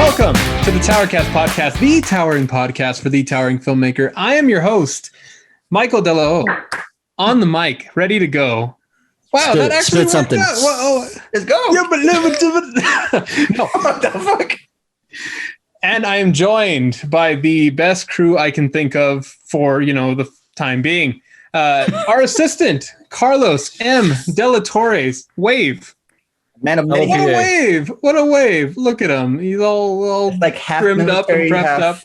Welcome to the TowerCast Podcast, the towering podcast for the towering filmmaker. I am your host, Michael Delo, on the mic, ready to go. Wow, that actually worked something. Out. Whoa, let's go. Yeah, but no. What the fuck? And I am joined by the best crew I can think of for, the time being. Our assistant, Carlos M. De La Torres. Wave. Man of many. What a wave. What a wave. Look at him. He's all like half trimmed up and prepped up.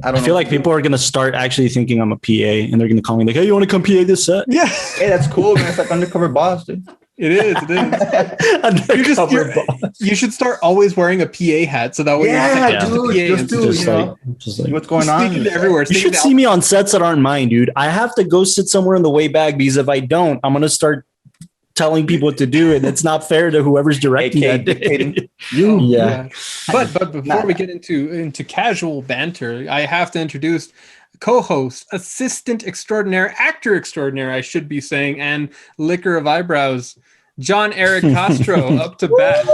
I feel like people are going to start actually thinking I'm a PA and they're going to call me like, hey, you want to come PA this set? Yeah. Hey, that's cool, man. It's like undercover boss, dude. It is. You should start always wearing a PA hat so that way what's going on everywhere. You should see me on sets that aren't mine, dude. I have to go sit somewhere in the way back because if I don't, I'm going to start telling people what to do, and it's not fair to whoever's directing that day. Yeah. But before we get into casual banter, I have to introduce co-host, assistant extraordinaire, actor extraordinaire, I should be saying, and licker of eyebrows, John Eric Castro, up to bat.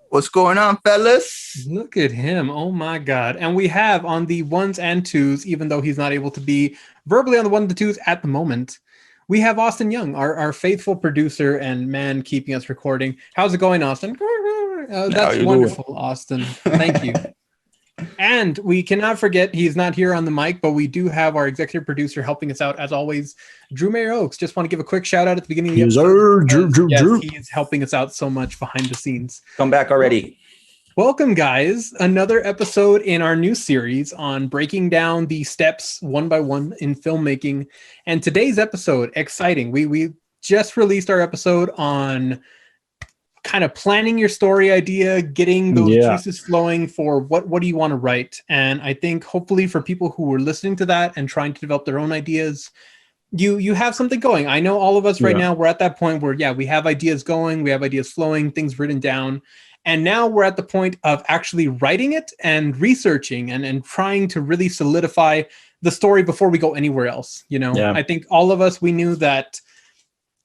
What's going on, fellas? Look at him. Oh my God. And we have on the ones and twos, even though he's not able to be verbally on the one and the twos at the moment, we have Austin Young, our faithful producer and man keeping us recording. How's it going, Austin? That's wonderful, Austin. Thank you. And we cannot forget, he's not here on the mic, but we do have our executive producer helping us out, as always, Drew Mayer Oaks. Just want to give a quick shout out at the beginning of the episode. Drew. He is helping us out so much behind the scenes. Come back already. Welcome, guys. Another episode in our new series on breaking down the steps one by one in filmmaking. And today's episode, exciting. We just released our episode on kind of planning your story idea, getting those juices flowing for what do you want to write. And I think hopefully for people who were listening to that and trying to develop their own ideas, you have something going. I know all of us right now, we're at that point where, we have ideas going, we have ideas flowing, things written down. And now we're at the point of actually writing it and researching and trying to really solidify the story before we go anywhere else. I think all of us, we knew that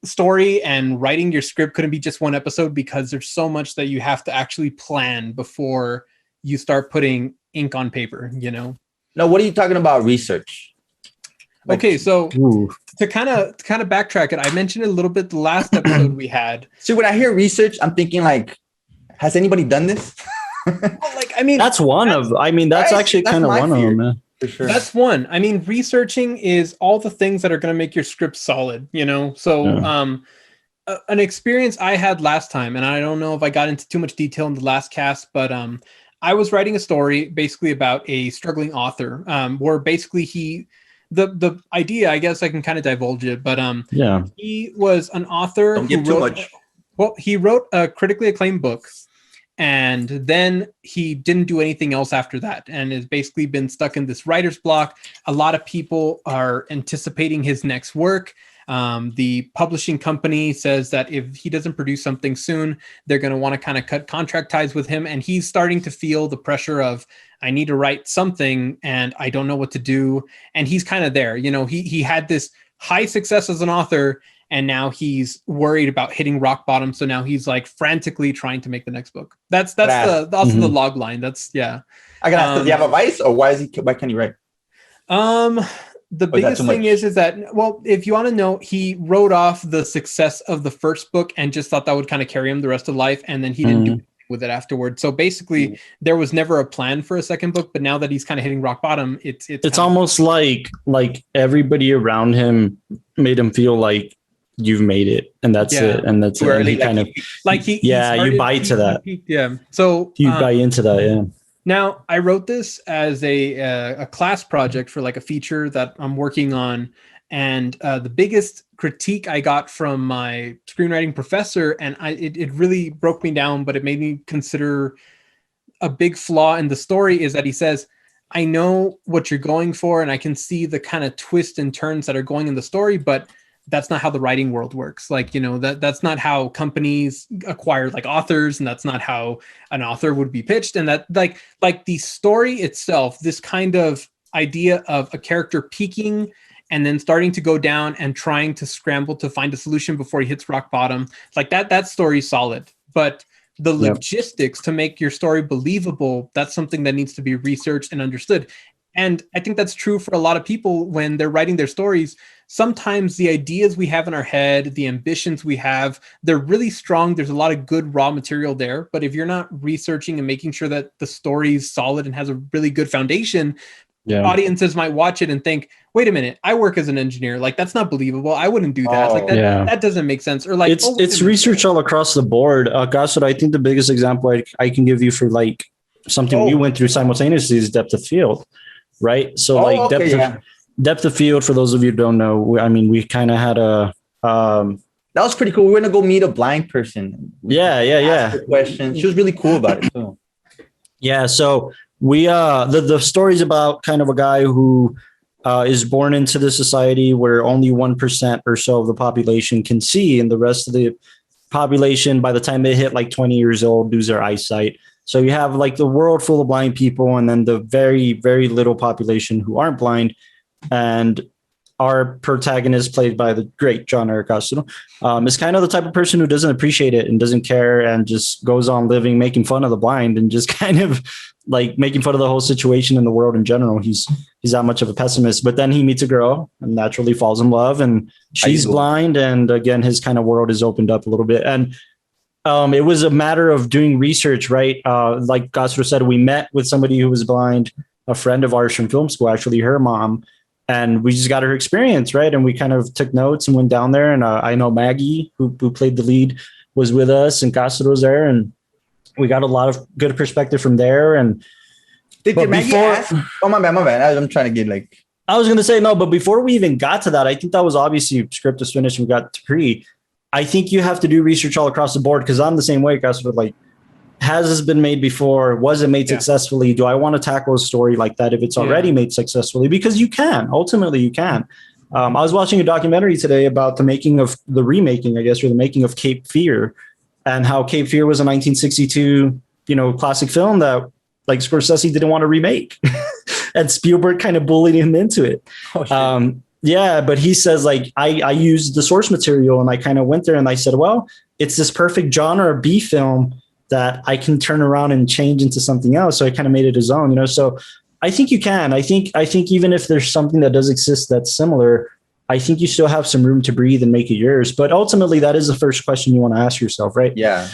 story and writing your script couldn't be just one episode because there's so much that you have to actually plan before you start putting ink on paper, No, what are you talking about research? Okay, so to kind of backtrack it, I mentioned a little bit the last episode we had. See, when I hear research, I'm thinking like, has anybody done this? That's actually kind of one of them, man. For sure. That's one. I mean, researching is all the things that are going to make your script solid, So an experience I had last time, and I don't know if I got into too much detail in the last cast, but I was writing a story basically about a struggling author, where basically the idea, I guess I can kind of divulge it, but he was an author. Don't give too much. Well, he wrote a critically acclaimed book, and then he didn't do anything else after that, and has basically been stuck in this writer's block. A lot of people are anticipating his next work. The publishing company says that if he doesn't produce something soon, they're going to want to kind of cut contract ties with him. And he's starting to feel the pressure of, I need to write something and I don't know what to do. And he's kind of there. He had this high success as an author, and now he's worried about hitting rock bottom. So now he's like frantically trying to make the next book. That's the log line. I gotta ask, does he have advice, or why can't he write? The biggest thing is that, well, if you want to know, he wrote off the success of the first book and just thought that would kind of carry him the rest of life. And then he didn't do anything with it afterward. So basically there was never a plan for a second book, but now that he's kind of hitting rock bottom, it's almost like everybody around him made him feel like you've made it and that's it. And that's it. And he kind of you buy into that. So you buy into that. Yeah. Now, I wrote this as a class project for like a feature that I'm working on. And the biggest critique I got from my screenwriting professor, and it really broke me down, but it made me consider a big flaw in the story, is that he says, I know what you're going for and I can see the kind of twists and turns that are going in the story, but that's not how the writing world works. That's not how companies acquire like authors, and that's not how an author would be pitched. And that like the story itself, this kind of idea of a character peaking and then starting to go down and trying to scramble to find a solution before he hits rock bottom, like that story's solid. But the logistics to make your story believable, that's something that needs to be researched and understood. And I think that's true for a lot of people when they're writing their stories. Sometimes the ideas we have in our head, the ambitions we have, they're really strong. There's a lot of good raw material there. But if you're not researching and making sure that the story is solid and has a really good foundation, audiences might watch it and think, wait a minute, I work as an engineer. Like, that's not believable. I wouldn't do that. That doesn't make sense. Or like, it's research all across the board. Gaston, I think the biggest example I can give you for like something we went through simultaneously is depth of field. Right. So depth of field, for those of you who don't know, we kind of had a that was pretty cool. We went to go meet a blind person. Yeah. Question. She was really cool about it too. Yeah. So we the story's about kind of a guy who is born into the society where only 1% or so of the population can see, and the rest of the population, by the time they hit like 20 years old, lose their eyesight. So you have like the world full of blind people, and then the very, very little population who aren't blind. And our protagonist, played by the great John Eric Castro, is kind of the type of person who doesn't appreciate it and doesn't care and just goes on living, making fun of the blind and just kind of like making fun of the whole situation in the world in general. He's that much of a pessimist. But then he meets a girl and naturally falls in love, and she's blind. And again, his kind of world is opened up a little bit. And it was a matter of doing research, right? Like Castro said, we met with somebody who was blind, a friend of ours from film school, actually her mom, and we just got her experience, right? And we kind of took notes and went down there. And I know Maggie, who played the lead, was with us, and Castro was there, and we got a lot of good perspective from there. And did Maggie ask? Oh, my bad. I'm trying to get like. I was going to say no, but before we even got to that, I think that was obviously script is finished. We got to pre. I think you have to do research all across the board, because I'm the same way, Gus, with like, has this been made before? Was it made successfully? Do I want to tackle a story like that if it's already made successfully? Because you can. Ultimately, you can. I was watching a documentary today about the making of the remaking, I guess, or the making of Cape Fear, and how Cape Fear was a 1962, classic film that like Scorsese didn't want to remake. And Spielberg kind of bullied him into it. Yeah, but he says, like, I used the source material, and I kind of went there and I said, well, it's this perfect genre B film that I can turn around and change into something else. So I kind of made it his own, So I think you can. I think even if there's something that does exist that's similar, I think you still have some room to breathe and make it yours. But ultimately, that is the first question you want to ask yourself, right? Yeah.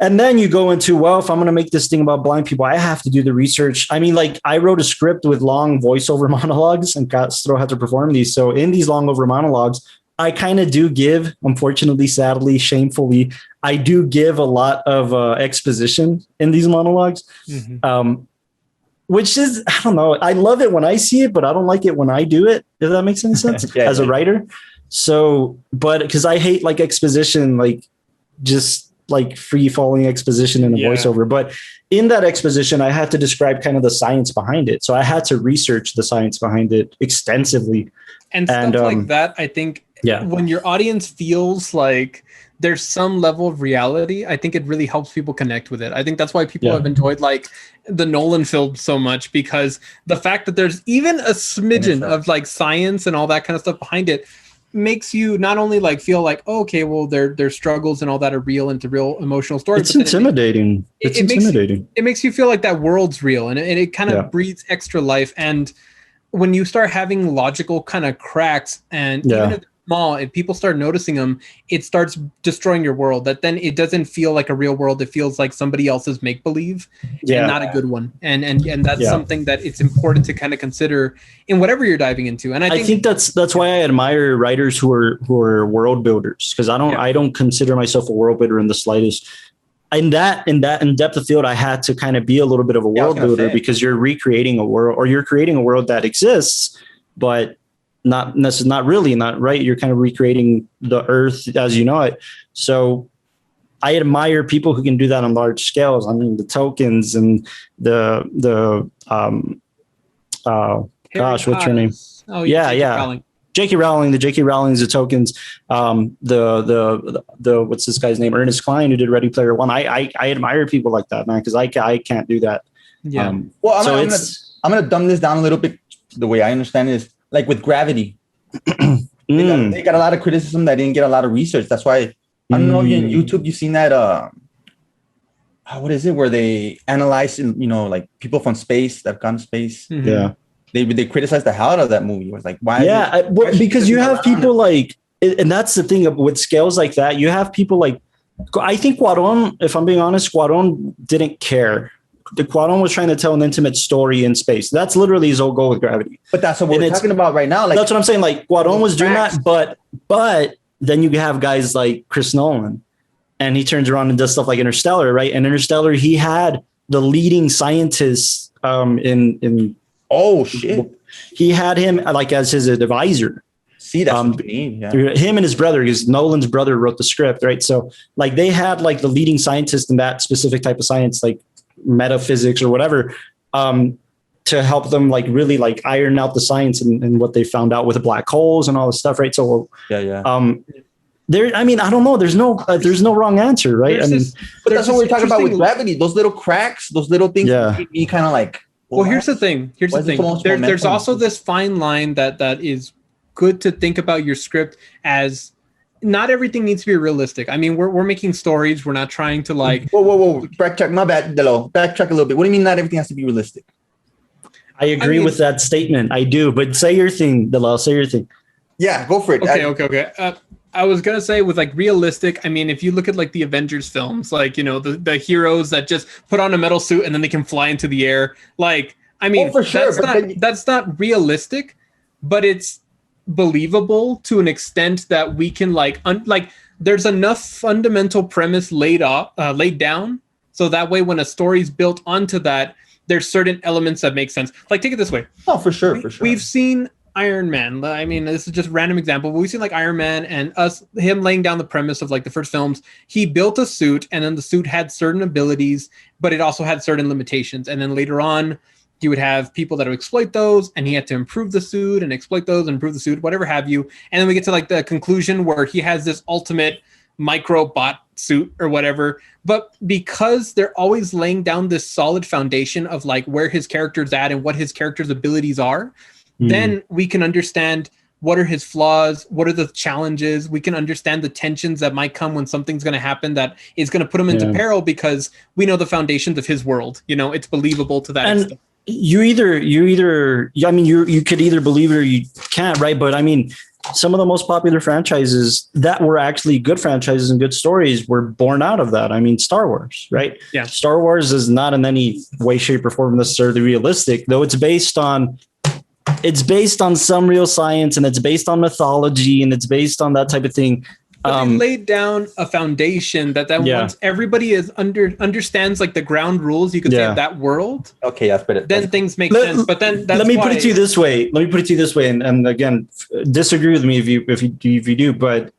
And then you go into, well, if I'm going to make this thing about blind people, I have to do the research. I mean, like, I wrote a script with long voiceover monologues, and Castro had to perform these. So in these long over monologues, I kind of do give, unfortunately, sadly, shamefully, I do give a lot of exposition in these monologues, which is, I don't know, I love it when I see it, but I don't like it when I do it, if that makes any sense, as a writer. So, but because I hate like exposition, like just like free falling exposition in a voiceover. But in that exposition, I had to describe kind of the science behind it. So I had to research the science behind it extensively. And stuff like that, I think when your audience feels like there's some level of reality, I think it really helps people connect with it. I think that's why people have enjoyed like the Nolan films so much, because the fact that there's even a smidgen of like science and all that kind of stuff behind it makes you not only like feel like, oh, okay, well, their struggles and all that are real, and it's a real emotional story. It's intimidating. It's intimidating. It makes you feel like that world's real, and it kind of breathes extra life. And when you start having logical kind of cracks, and even if they're small, if people start noticing them, it starts destroying your world. That then it doesn't feel like a real world. It feels like somebody else's make believe, and not a good one. And that's something that it's important to kind of consider in whatever you're diving into. And I think that's why I admire writers who are world builders, because I don't consider myself a world builder in the slightest. In depth of field, I had to kind of be a little bit of a world builder, because you're recreating a world, or you're creating a world that exists, but not really, right. You're kind of recreating the earth as you know it. So I admire people who can do that on large scales. I mean, the tokens and the what's her name? Oh yeah. J.K. Rowling, the J.K. Rowling's, the tokens, the what's this guy's name? Ernest Cline, who did Ready Player One. I admire people like that, man, because I can't do that. Yeah. I'm gonna dumb this down a little bit. The way I understand it is like with Gravity. They got a lot of criticism that didn't get a lot of research. That's why I don't know if you on YouTube you've seen that what is it where they analyze, like people from space that have gone to space. Mhm. Yeah. They criticize the hell out of that movie. It was like, why? Because you have people like, and that's the thing with scales like that. You have people like, I think Cuarón, if I'm being honest, Cuarón didn't care. The Cuarón was trying to tell an intimate story in space. That's literally his whole goal with Gravity. But that's what we're talking about right now. Like, that's what I'm saying. Like Cuarón was doing that, but then you have guys like Chris Nolan, and he turns around and does stuff like Interstellar, right? And Interstellar, he had the leading scientists in. Oh shit! He had him like as his advisor. See, that's what you mean. Yeah. Him and his brother, because Nolan's brother wrote the script, right? So like they had like the leading scientist in that specific type of science, like metaphysics or whatever, to help them like really like iron out the science and what they found out with the black holes and all this stuff, right? So there, I mean, I don't know. There's no wrong answer, right? But that's what we're talking about with Gravity. Those little cracks, those little things, be kind of like. Well, here's the thing. There's also this fine line that is good to think about your script as. Not everything needs to be realistic. I mean, we're making stories. We're not trying to like. Whoa! Backtrack. My bad, Delo. Backtrack a little bit. What do you mean? Not everything has to be realistic. I agree with that statement. I do, but say your thing, Delo. Say your thing. Yeah, go for it. Okay. I was gonna say with like realistic. I mean, if you look at like the Avengers films, like the heroes that just put on a metal suit and then they can fly into the air. Like, I mean, for sure, that's not realistic, but it's believable to an extent that we can like there's enough fundamental premise laid down so that way when a story's built onto that, there's certain elements that make sense. Like take it this way. Oh, for sure. We've seen Iron Man. I mean, this is just a random example, but we've seen like Iron Man and him laying down the premise of like the first films. He built a suit and then the suit had certain abilities, but it also had certain limitations. And then later on, he would have people that would exploit those, and he had to improve the suit and exploit those and improve the suit, whatever have you. And then we get to like the conclusion where he has this ultimate micro bot suit or whatever. But because they're always laying down this solid foundation of like where his character's at and what his character's abilities are, then we can understand what are his flaws, what are the challenges. We can understand the tensions that might come when something's going to happen that is going to put him into peril because we know the foundations of his world. It's believable to that extent. You could either believe it or you can't, right? But I mean, some of the most popular franchises that were actually good franchises and good stories were born out of that. I mean, Star Wars, right? Yeah. Star Wars is not in any way, shape, or form necessarily realistic, though it's based on some real science and it's based on mythology and it's based on that type of thing. But they laid down a foundation that once everybody is understands like the ground rules, you could say of that world. Okay, that's better. Then things make sense. But then let me put it to you this way. And again, disagree with me if you do. But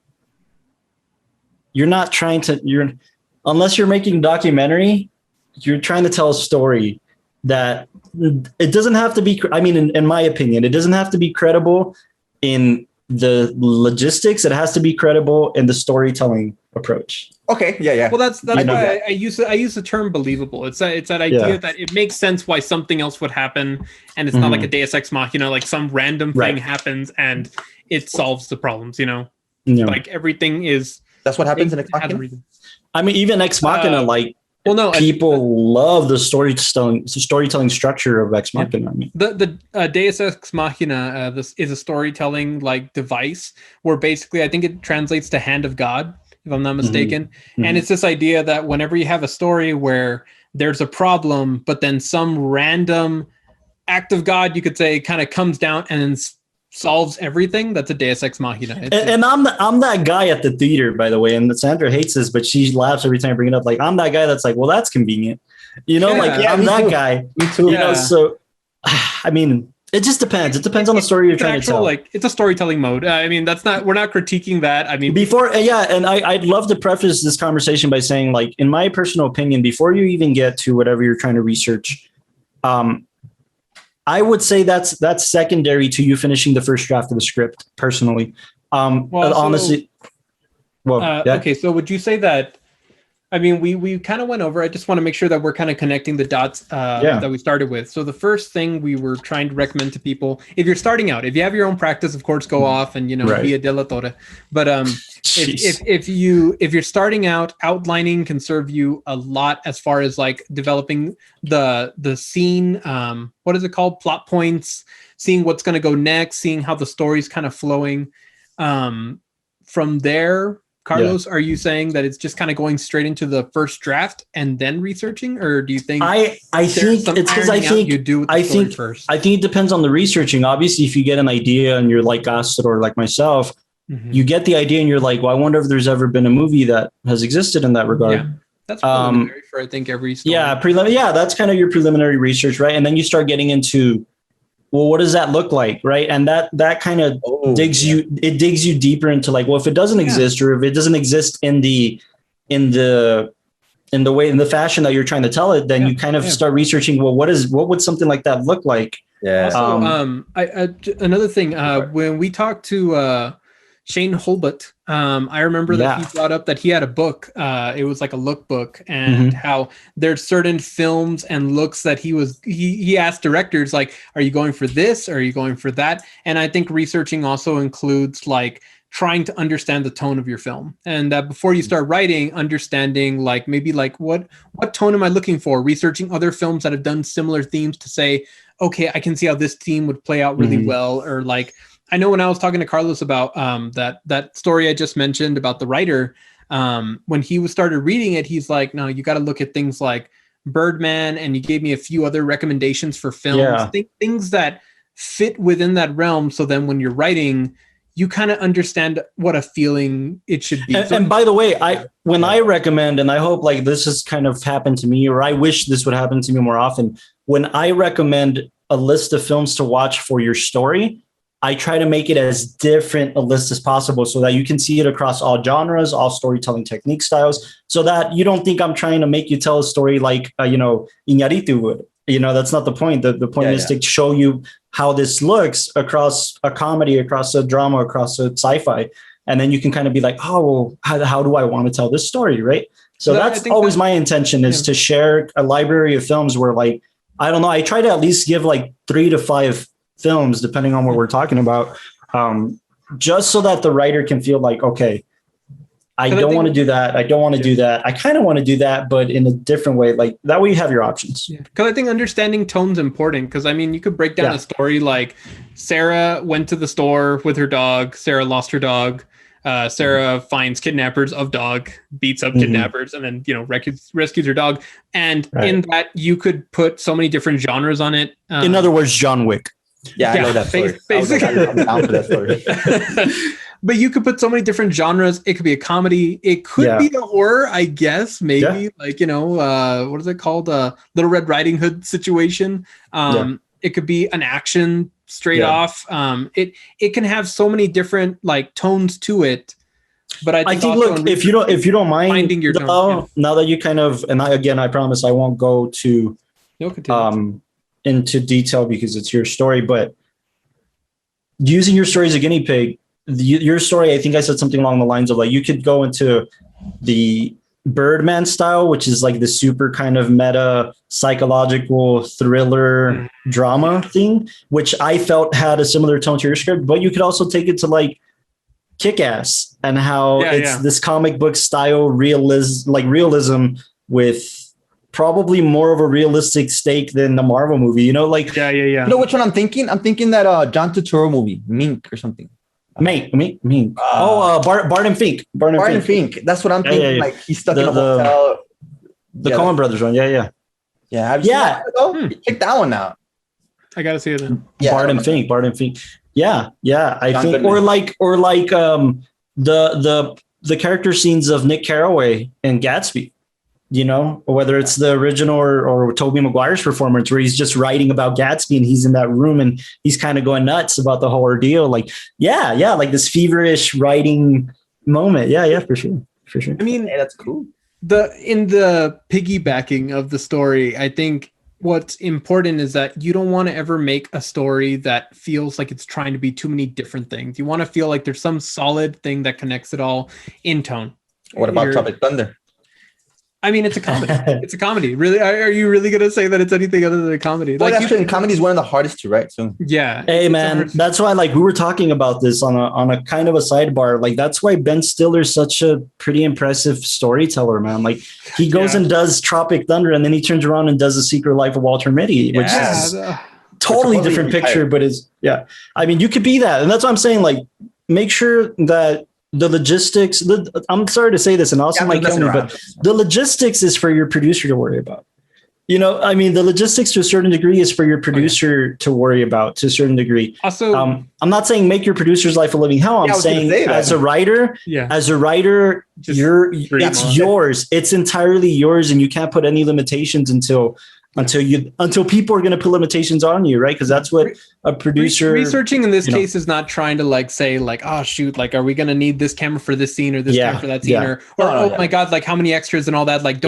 you're not trying to. Unless you're making a documentary, you're trying to tell a story that it doesn't have to be. I mean, in my opinion, it doesn't have to be credible in the logistics. It has to be credible in the storytelling approach. Okay. Yeah. Well, that's why I use the term believable. It's that idea that it makes sense why something else would happen, and it's not like a Deus Ex Machina, like some random thing happens and it solves the problems. Like everything is. That's what happens in Ex Machina. I mean, even Ex Machina, people love the storytelling structure of Ex Machina. I mean, the Deus Ex Machina, this is a storytelling like device where basically I think it translates to hand of God, if I'm not mistaken. And it's this idea that whenever you have a story where there's a problem, but then some random act of God, you could say, kind of comes down and then solves everything. That's a Deus Ex Machina. And I'm that guy at the theater, by the way. And Sandra hates this, but she laughs every time I bring it up. Like, I'm that guy that's like, well, that's convenient. I'm that guy. Me too. So I mean, it just depends. It depends on the story you're trying to tell. Like, it's a storytelling mode. I mean, we're not critiquing that. I mean, and I'd love to preface this conversation by saying, like, in my personal opinion, before you even get to whatever you're trying to research, I would say that's secondary to you finishing the first draft of the script. Personally, honestly. Okay, so would you say that I mean, we kind of went over. I just want to make sure that we're kind of connecting the dots that we started with. So the first thing we were trying to recommend to people, if you're starting out, if you have your own practice, of course, go off and be a delatora. But if you're starting out, outlining can serve you a lot as far as like developing the scene. What is it called? Plot points. Seeing what's going to go next. Seeing how the story's kind of flowing. From there. Carlos, are you saying that it's just kind of going straight into the first draft and then researching, or do you think I think it's because I think you do the story first? I think it depends on the researching. Obviously, if you get an idea and you're like us or like myself, you get the idea and you're like, well, I wonder if there's ever been a movie that has existed in that regard. Yeah. That's preliminary for I think every story. Yeah, that's kind of your preliminary research, right? And then you start getting into, well, what does that look like, right? And that kind of digs you deeper into like, well, if it doesn't exist, or if it doesn't exist in the fashion that you're trying to tell it, then you kind of start researching, well, what would something like that look like? Yeah. Also, another thing, when we talked to Shane Holbut, I remember that he brought up that he had a book. It was like a lookbook, and how there's certain films and looks that he asked directors like, are you going for this? Or are you going for that? And I think researching also includes like trying to understand the tone of your film, and that before you start writing, understanding like maybe like what tone am I looking for? Researching other films that have done similar themes to say, okay, I can see how this theme would play out really well, or like. I know when I was talking to Carlos about that story I just mentioned about the writer, when he started reading it, he's like, no, you got to look at things like Birdman, and you gave me a few other recommendations for films, things that fit within that realm. So then when you're writing, you kind of understand what a feeling it should be. And by the way, I recommend, and I hope like this has kind of happened to me, or I wish this would happen to me more often, when I recommend a list of films to watch for your story, I try to make it as different a list as possible so that you can see it across all genres, all storytelling technique styles, so that you don't think I'm trying to make you tell a story like, Iñárritu would. That's not the point. The point is to show you how this looks across a comedy, across a drama, across a sci-fi. And then you can kind of be like, oh, well, how do I want to tell this story, right? So that's always my intention, is to share a library of films where, like, I don't know, I try to at least give like 3 to 5 films, depending on what we're talking about, just so that the writer can feel like, okay, I don't want to do that. I don't want to do that. I kind of want to do that, but in a different way. Like that way you have your options. Because I think understanding tone's important. Because I mean, you could break down a story like Sarah went to the store with her dog. Sarah lost her dog. Sarah finds kidnappers of dog, beats up kidnappers, and then rescues her dog. And in that, you could put so many different genres on it. In other words, John Wick. Yeah, I know that story. Basically, I'm down for that story. But you could put so many different genres. It could be a comedy. It could be a horror, I guess. Maybe like what is it called? Little Red Riding Hood situation. It could be an action straight off. It can have so many different like tones to it. But I think look, if you don't mind finding your tone, now that you kind of, and I promise I won't go to into detail because it's your story, but using your story as a guinea pig, your story, I think I said something along the lines of like, you could go into the Birdman style, which is like the super kind of meta psychological thriller drama thing, which I felt had a similar tone to your script, but you could also take it to like Kick-Ass and how it's this comic book style realism with probably more of a realistic stake than the Marvel movie, You know which one I'm thinking? I'm thinking that John Turturro movie, Mink or something. Mink. Barton Fink. Barton Fink. That's what I'm thinking. Like he's stuck in a hotel. The Coen Brothers one. Yeah. Check that one out. I gotta see it then. Barton Fink. Yeah. I think, or like the character scenes of Nick Carraway and Gatsby. Whether it's the original or Tobey Maguire's performance where he's just writing about Gatsby and he's in that room and he's kind of going nuts about the whole ordeal. Like, like this feverish writing moment. Yeah, for sure. I mean, that's cool. In the piggybacking of the story, I think what's important is that you don't want to ever make a story that feels like it's trying to be too many different things. You want to feel like there's some solid thing that connects it all in tone. What about Tropic Thunder? I mean, it's a comedy. It's a comedy. Really? Are you really going to say that it's anything other than a comedy? Well, that's true. Comedy is one of the hardest to write. So yeah. Hey man, that's why like we were talking about this on a kind of a sidebar. Like that's why Ben Stiller's such a pretty impressive storyteller, man. Like he goes and does Tropic Thunder, and then he turns around and does The Secret Life of Walter Mitty, which is totally different picture, but I mean, you could be that, and that's what I'm saying. Like, make sure that the logistics. I'm sorry to say this, and also might kill me, but the logistics is for your producer to worry about. You know, I mean, the logistics to a certain degree is for your producer to worry about to a certain degree. Also, I'm not saying make your producer's life a living hell. I'm saying as a writer, it's yours. It's entirely yours, and you can't put any limitations until people are going to put limitations on you, right? Because that's what a producer researching in this case is not trying to like say like, oh shoot, like are we going to need this camera for this scene or this camera for that scene or my god, like how many extras and all that. Like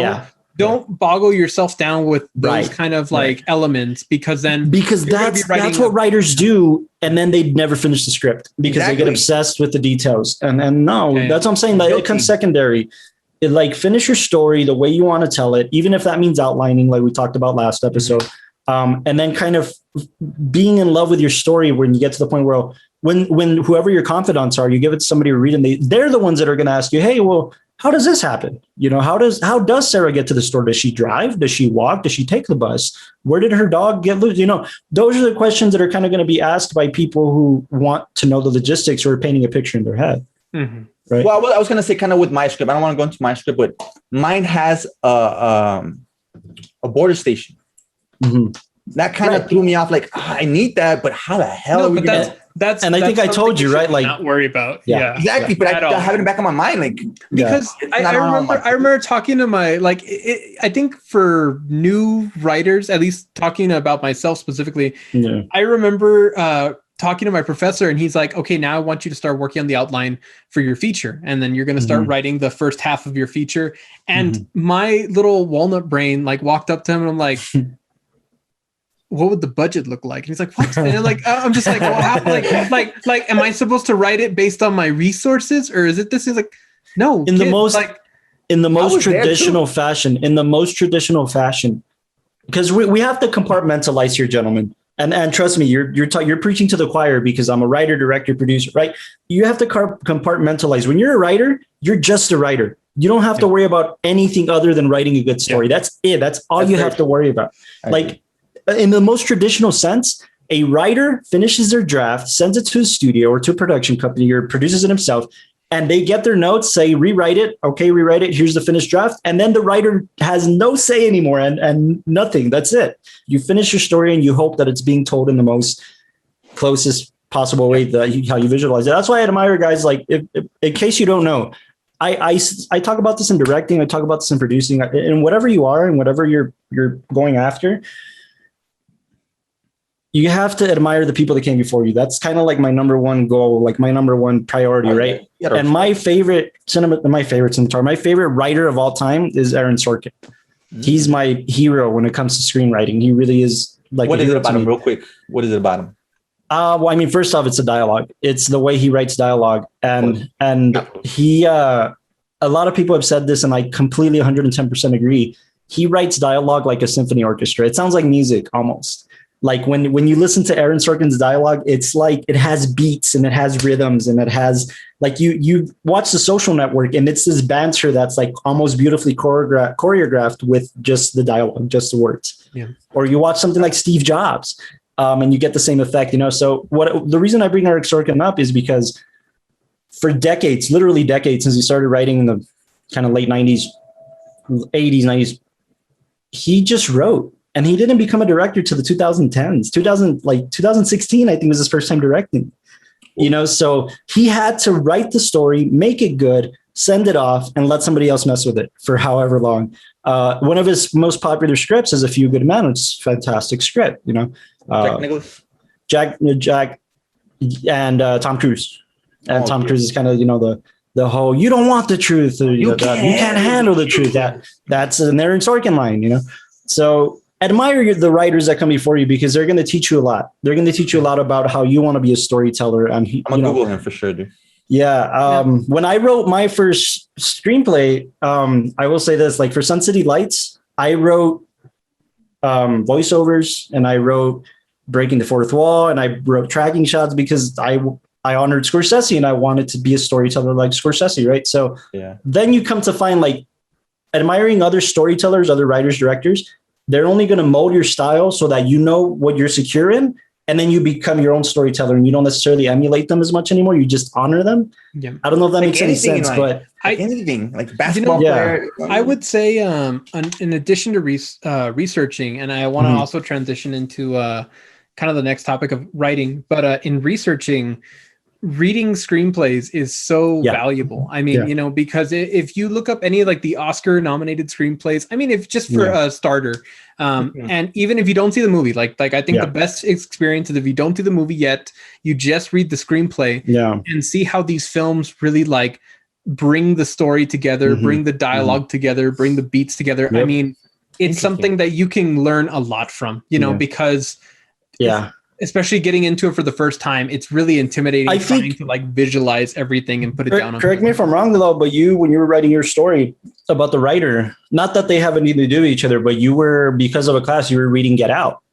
don't boggle yourself down with those kind of like elements because that's what writers do, and then they never finish the script because they get obsessed with the details. And that's what I'm saying. Like it comes secondary. Like finish your story the way you want to tell it, even if that means outlining, like we talked about last episode. And then kind of being in love with your story when you get to the point where when whoever your confidants are, you give it to somebody to read, and they're the ones that are going to ask you, hey, well, how does this happen? You know, how does Sarah get to the store? Does she drive? Does she walk? Does she take the bus? Where did her dog get loose? You know, those are the questions that are kind of going to be asked by people who want to know the logistics or are painting a picture in their head. Mm-hmm. Right. Well, I was going to say kind of with my script. I don't want to go into my script, but mine has a border station. Mm-hmm. That kind of threw me off. Like, I need that, but how the hell are we going to... That's and I think I told you, right? Like, not worry about. Exactly. But I have it in the back of my mind, like, because I remember talking to my, like, I think for new writers, at least talking about myself specifically, I remember talking to my professor, and he's like, okay, now I want you to start working on the outline for your feature. And then you're going to start writing the first half of your feature. And my little walnut brain like walked up to him and I'm like, what would the budget look like? And he's like, what? And I'm just like, well, how, like, am I supposed to write it based on my resources, or is it this? He's like, no. In the most traditional fashion, because we have to compartmentalize here, gentlemen. And trust me, you're preaching to the choir because I'm a writer, director, producer, right? You have to compartmentalize. When you're a writer, you're just a writer. You don't have to worry about anything other than writing a good story. That's it. That's all you have to worry about. Like, in the most traditional sense, a writer finishes their draft, sends it to a studio or to a production company or produces it himself, and they get their notes, say, rewrite it. Okay, rewrite it. Here's the finished draft. And then the writer has no say anymore and nothing. That's it. You finish your story and you hope that it's being told in the most closest possible way how you visualize it. That's why I admire guys like, in case you don't know, I talk about this in directing. I talk about this in producing, and whatever you are and whatever you're going after, you have to admire the people that came before you. That's kind of like my number one goal, like my number one priority, right? Yeah, and my favorite writer of all time is Aaron Sorkin. He's my hero when it comes to screenwriting. He really is. Like, what is it about him, real quick? What is it about him? Well, I mean, first off, it's the dialogue. It's the way he writes dialogue, and he. A lot of people have said this, and I completely 110% agree. He writes dialogue like a symphony orchestra. It sounds like music almost. Like when you listen to Aaron Sorkin's dialogue, it's like it has beats and it has rhythms and it has like you watch The Social Network and it's this banter that's like almost beautifully choreographed with just the dialogue, just the words. Yeah. Or you watch something like Steve Jobs, and you get the same effect, you know. So the reason I bring Eric Sorkin up is because for decades, literally decades, since he started writing in the kind of late 90s, 80s, 90s, he just wrote. And he didn't become a director till the 2010s. 2016, I think, was his first time directing. You know, so he had to write the story, make it good, send it off, and let somebody else mess with it for however long. One of his most popular scripts is A Few Good Men. It's a fantastic script, you know. Jack Nicholson? Jack and Tom Cruise. And Tom Cruise is kind of, you know, the whole, you don't want the truth. Or, you can't handle the truth. That's an Aaron Sorkin line, you know. So admire the writers that come before you because they're going to teach you a lot. They're going to teach you a lot about how you want to be a storyteller. And I'm going to Google him for sure, dude. Yeah. When I wrote my first screenplay, I will say this, like for Sun City Lights, I wrote voiceovers and I wrote Breaking the Fourth Wall and I wrote tracking shots because I honored Scorsese and I wanted to be a storyteller like Scorsese, right? So then you come to find like admiring other storytellers, other writers, directors, they're only going to mold your style so that you know what you're secure in. And then you become your own storyteller and you don't necessarily emulate them as much anymore. You just honor them. Yeah. I don't know if that makes any sense, but anything like basketball player. I would say, in addition to researching, and I want to also transition into kind of the next topic of writing, but in researching, reading screenplays is so valuable. I mean, you know, because if you look up any like the Oscar nominated screenplays, I mean, if just for a starter, and even if you don't see the movie, like I think the best experience is if you don't see the movie yet, you just read the screenplay and see how these films really like bring the story together, bring the dialogue together, bring the beats together. I mean, it's something that you can learn a lot from, you know, because especially getting into it for the first time, it's really intimidating trying to like visualize everything and put it down. Correct me if I'm wrong though, but when you were writing your story about the writer, not that they have anything to do with each other, but you were, because of a class, you were reading Get Out.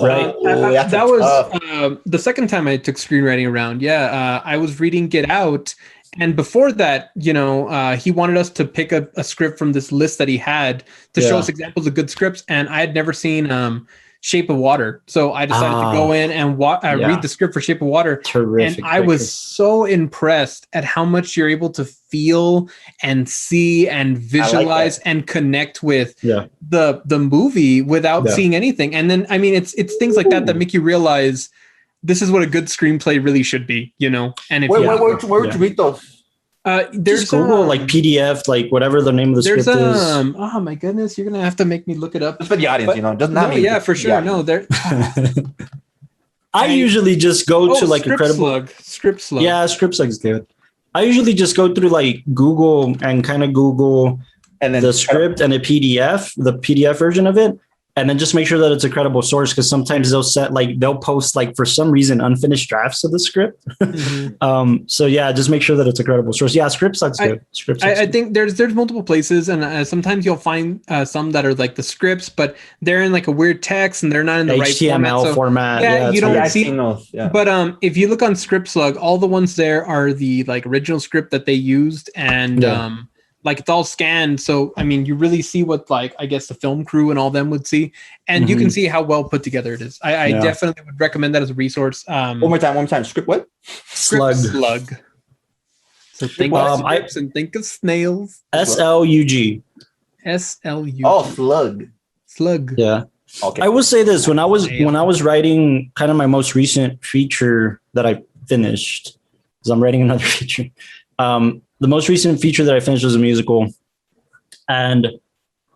Right. That was the second time I took screenwriting around. I was reading Get Out. And before that, you know, he wanted us to pick a script from this list that he had to show us examples of good scripts. And I had never seen Shape of Water. So I decided to go in and read the script for Shape of Water. Terrific. And I was so impressed at how much you're able to feel and see and visualize and connect with the movie without seeing anything. And then, I mean, it's things like that make you realize this is what a good screenplay really should be, you know? And if where would you read those? There's just Google like PDF, like whatever the name of the script is. Oh my goodness, you're gonna have to make me look it up. Just for the audience, you know, doesn't have yeah, for sure. Yeah. No, there. I usually just go to like Script Slug. Yeah, Script Slug is good. I usually just go through like Google and kind of Google and then the script and the PDF version of it. And then just make sure that it's a credible source, because sometimes they'll post like for some reason unfinished drafts of the script. So just make sure that it's a credible source. Yeah, Script Sucks good. I think there's multiple places, and sometimes you'll find some that are like the scripts, but they're in like a weird text and they're not in the HTML right format. Yeah, you don't see those. Yeah. But if you look on Script Slug, all the ones there are the like original script that they used, and like it's all scanned. So, I mean, you really see what like, I guess the film crew and all them would see, and you can see how well put together it is. I definitely would recommend that as a resource. One more time. Script what? Script Slug. So think of scripts and think of snails. SLUG. SLUG. Oh, Slug. Yeah. Okay. I will say this, when I was writing kind of my most recent feature that I finished, because I'm writing another feature. The most recent feature that I finished was a musical. And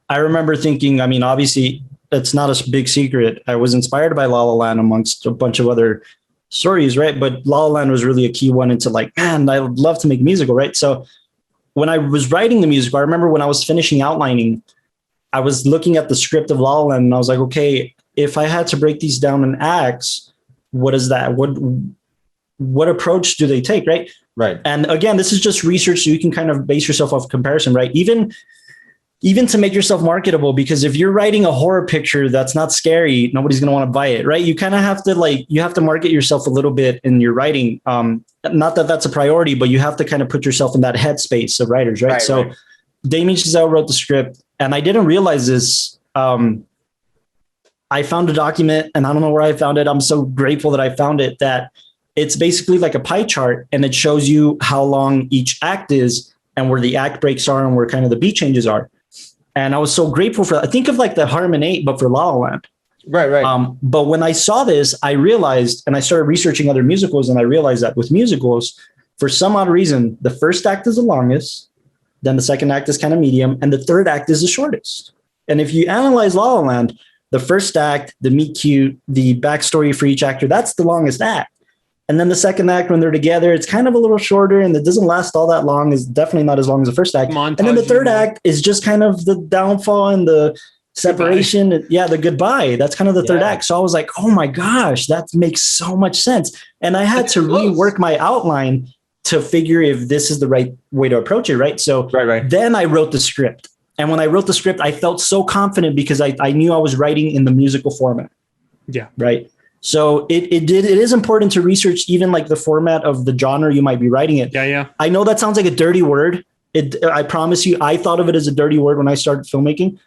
I remember thinking, I mean, obviously, it's not a big secret. I was inspired by La La Land amongst a bunch of other stories, right? But La La Land was really a key one into like, man, I would love to make musical, right? So when I was writing the musical, I remember when I was finishing outlining, I was looking at the script of La La Land and I was like, okay, if I had to break these down in acts, what is that? What approach do they take, right? Right. And again, this is just research, so you can kind of base yourself off comparison, right? Even to make yourself marketable, because if you're writing a horror picture that's not scary, nobody's going to want to buy it, right? You kind of have to market yourself a little bit in your writing. Not that that's a priority, but you have to kind of put yourself in that headspace of writers, right? So Damien Chazelle wrote the script, and I didn't realize this. I found a document, and I don't know where I found it. I'm so grateful that I found it, that it's basically like a pie chart, and it shows you how long each act is and where the act breaks are and where kind of the beat changes are. And I was so grateful for that. I think of like the Harmon 8, but for La La Land. Right. But when I saw this, I realized, and I started researching other musicals, and I realized that with musicals, for some odd reason, the first act is the longest, then the second act is kind of medium, and the third act is the shortest. And if you analyze La La Land, the first act, the meet cute, the backstory for each actor, that's the longest act. And then the second act, when they're together, it's kind of a little shorter and it doesn't last all that long. It's definitely not as long as the first act. And then the third act is just kind of the downfall and the separation. Goodbye. Yeah, the goodbye. That's kind of the third act. So I was like, oh my gosh, that makes so much sense. And I had to rework my outline to figure if this is the right way to approach it, right? So then I wrote the script. And when I wrote the script, I felt so confident because I knew I was writing in the musical format. Yeah. Right. So it is important to research even like the format of the genre you might be writing it. Yeah. I know that sounds like a dirty word. I promise you, I thought of it as a dirty word when I started filmmaking.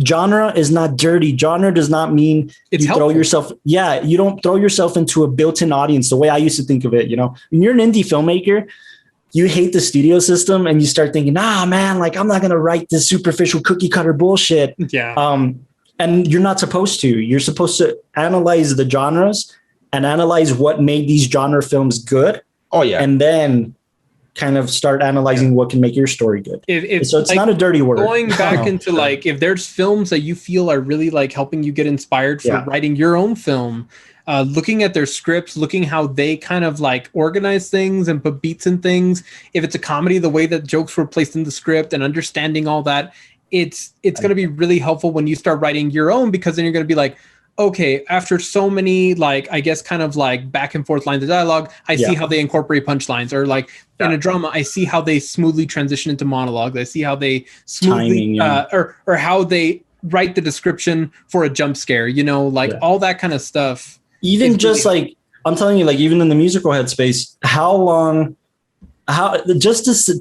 Genre is not dirty. Genre does not mean it's you throw yourself. Yeah, you don't throw yourself into a built-in audience the way I used to think of it. You know, when you're an indie filmmaker, you hate the studio system and you start thinking, nah, man, like I'm not going to write this superficial cookie cutter bullshit. Yeah. And you're not supposed to. You're supposed to analyze the genres and analyze what made these genre films good. Oh, yeah. And then kind of start analyzing what can make your story good. So it's like, not a dirty word. Going back into like, if there's films that you feel are really like helping you get inspired for writing your own film, looking at their scripts, looking how they kind of like organize things and put beats in things. If it's a comedy, the way that jokes were placed in the script and understanding all that, it's going to be really helpful when you start writing your own, because then you're going to be like, okay, after so many, like, I guess kind of like back and forth lines of dialogue, I see how they incorporate punchlines, or like in a drama, I see how they smoothly transition into monologues. I see how they smoothly, or how they write the description for a jump scare, you know, like all that kind of stuff. Even just really, like, I'm telling you, like, even in the musical headspace,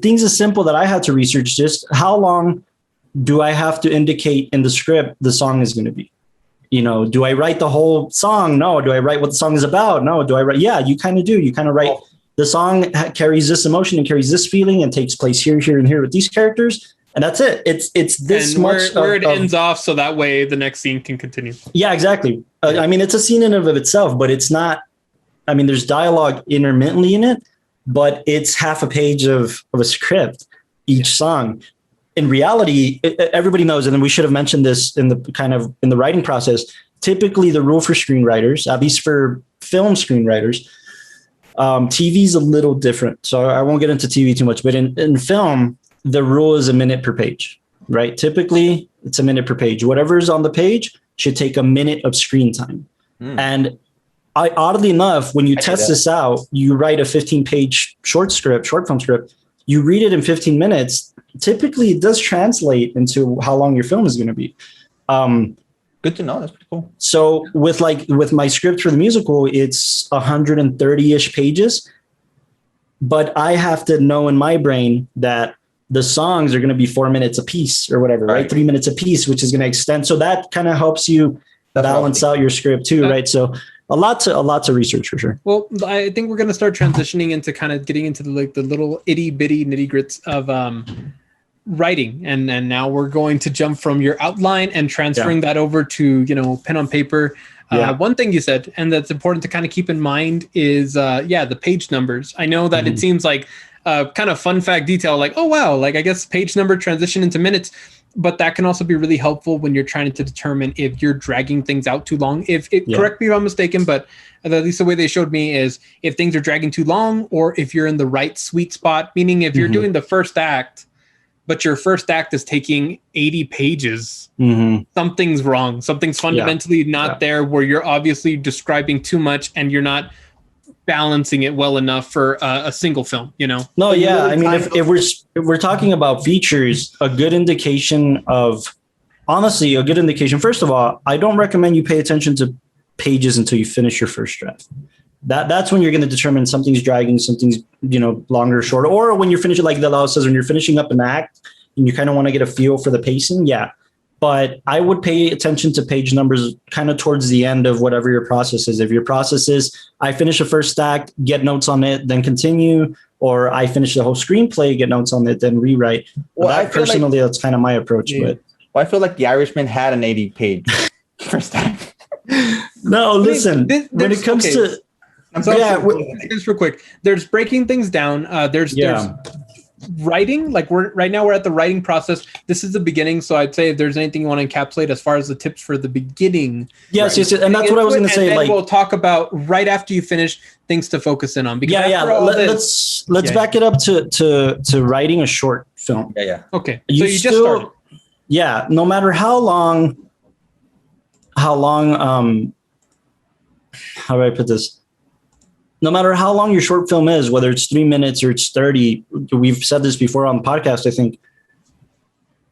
things as simple that I had to research, just how long do I have to indicate in the script the song is going to be? You know, do I write the whole song? No. Do I write what the song is about? No. Do I write? Yeah, you kind of do. You kind of write the song carries this emotion and carries this feeling and takes place here, here, and here with these characters. And that's it. It's this and much where it ends off, so that way the next scene can continue. Yeah, exactly. I mean, it's a scene in and of itself, but it's not. I mean, there's dialogue intermittently in it, but it's half a page of a script each song. In reality, everybody knows, and we should have mentioned this in the writing process. Typically, the rule for screenwriters, at least for film screenwriters, TV is a little different. So I won't get into TV too much, but in film, the rule is a minute per page, right? Typically, it's a minute per page. Whatever is on the page should take a minute of screen time. And oddly enough, when you test this out, you write a 15-page short film script, you read it in 15 minutes. Typically, it does translate into how long your film is going to be. Good to know. That's pretty cool. So with my script for the musical, it's 130-ish pages, but I have to know in my brain that the songs are going to be 4 minutes a piece or whatever, right? 3 minutes a piece, which is going to extend. So that kind of helps you balance out your script too, right? So a lot to research for sure. Well, I think we're going to start transitioning into kind of getting into the little itty bitty nitty grits of writing, and now we're going to jump from your outline and transferring that over to, you know, pen on paper. One thing you said, and that's important to kind of keep in mind, is the page numbers. I know that it seems like kind of fun fact detail, like, oh wow, like I guess page number transition into minutes, but that can also be really helpful when you're trying to determine if you're dragging things out too long. Correct me if I'm mistaken, but at least the way they showed me is if things are dragging too long, or if you're in the right sweet spot, meaning if you're doing the first act, but your first act is taking 80 pages, something's wrong. Something's fundamentally not there, where you're obviously describing too much and you're not balancing it well enough for a single film, you know? No, yeah. I mean, if we're talking about features, a good indication, first of all, I don't recommend you pay attention to pages until you finish your first draft. That's when you're going to determine something's dragging, something's, you know, longer or shorter, or when you're finishing, like the law says, when you're finishing up an act and you kind of want to get a feel for the pacing. Yeah. But I would pay attention to page numbers kind of towards the end of whatever your process is. If your process is, I finish a first act, get notes on it, then continue, or I finish the whole screenplay, get notes on it, then rewrite. Well, that's kind of my approach. Yeah. But I feel like The Irishman had an 80-page first act. No, listen, when it comes to... just real quick. There's breaking things down. There's writing. Like right now we're at the writing process. This is the beginning. So I'd say if there's anything you want to encapsulate as far as the tips for the beginning. Yes, and that's what I was going to say. Like we'll talk about right after you finish things to focus in on. Because let's back it up to writing a short film. Yeah. Okay. So you just started. Yeah. No matter how long. How do I put this? no matter how long your short film is, whether it's 3 minutes or it's 30, we've said this before on the podcast, I think,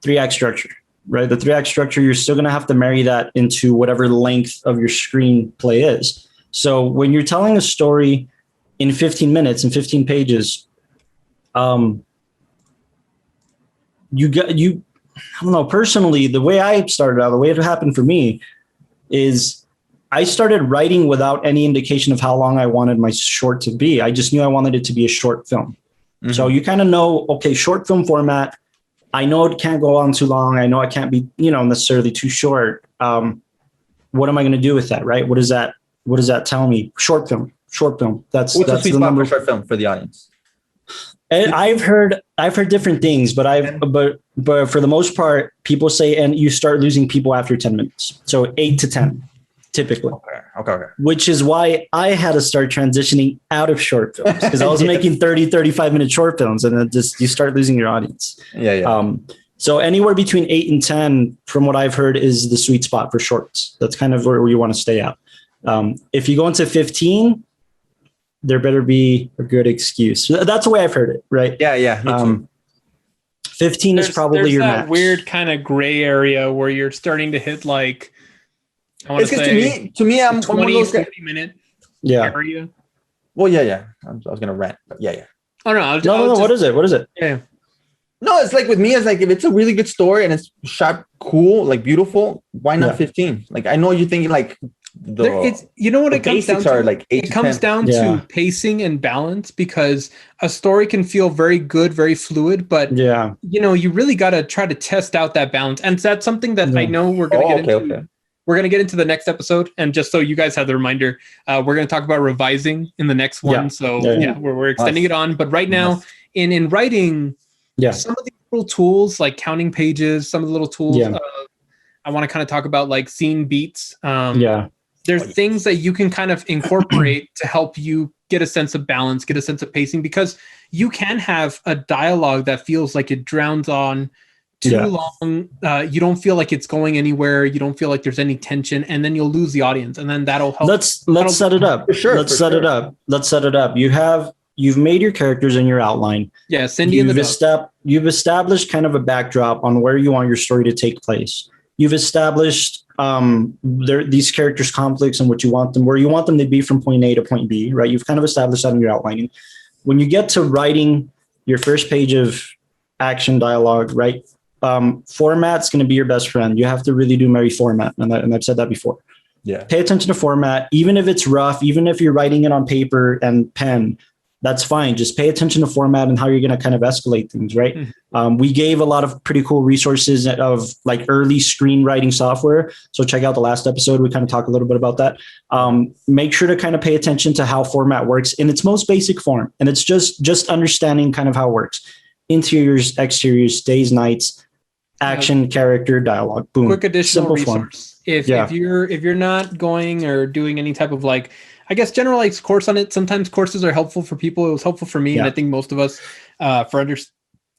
3-act structure, right? The 3-act structure, you're still going to have to marry that into whatever length of your screenplay is. So when you're telling a story in 15 minutes and 15 pages, I don't know, personally, the way I started out, the way it happened for me is I started writing without any indication of how long I wanted my short to be. I just knew I wanted it to be a short film. Mm-hmm. So you kind of know, okay, short film format. I know it can't go on too long. I know it can't be, necessarily too short. What am I going to do with that? Right. What does that tell me? Short film. That's the number short film for the audience. And I've heard different things, but for the most part, people say, and you start losing people after 10 minutes. So 8 to 10, typically. Okay. Which is why I had to start transitioning out of short films, because I was making 30, 35-minute short films, and then you start losing your audience. Yeah. So anywhere between 8 and 10, from what I've heard, is the sweet spot for shorts. That's kind of where you want to stay at. If you go into 15, there better be a good excuse. That's the way I've heard it, right? Yeah. Me too. 15 is probably your max. Weird kind of gray area where you're starting to hit like, I want to say, to me, I'm 20, 50 minute area. Well, yeah. I was gonna rant, but yeah. Oh no, no. What is it? Yeah. No, it's like with me, it's like if it's a really good story and it's shot cool, like beautiful, why not 15? Like I know you're thinking like. It comes down to? Are like 8 it comes 10. down to pacing and balance, because a story can feel very good, very fluid, but you really got to try to test out that balance. And that's something that I know we're going to get into. Okay. We're going to get into the next episode. And just so you guys have the reminder, we're going to talk about revising in the next one. Yeah. So we're extending it on. But right now in writing, some of the little tools like counting pages, some of the little tools, I want to kind of talk about like scene beats. There's things that you can kind of incorporate to help you get a sense of balance, get a sense of pacing, because you can have a dialogue that feels like it drowns on too long. You don't feel like it's going anywhere. You don't feel like there's any tension, and then you'll lose the audience, and then that'll help. Let's set it up. Let's set it up. You've made your characters in your outline. Yeah, Cindy and the You've established kind of a backdrop on where you want your story to take place. You've established these characters' conflicts and where you want them to be from point A to point B, right? You've kind of established that in your outlining. When you get to writing your first page of action dialogue, right? Format's going to be your best friend. You have to really do marry format. And I've said that before. Yeah. Pay attention to format, even if it's rough, even if you're writing it on paper and pen. That's fine. Just pay attention to format and how you're going to kind of escalate things, right? Mm-hmm. We gave a lot of pretty cool resources of like early screenwriting software. So check out the last episode. We kind of talk a little bit about that. Make sure to kind of pay attention to how format works in its most basic form. And it's just understanding kind of how it works. Interiors, exteriors, days, nights, action, character, dialogue. Boom. Quick additional resource. If you're not going or doing any type of like, I guess generalized course on it. Sometimes courses are helpful for people. It was helpful for me, and I think most of us for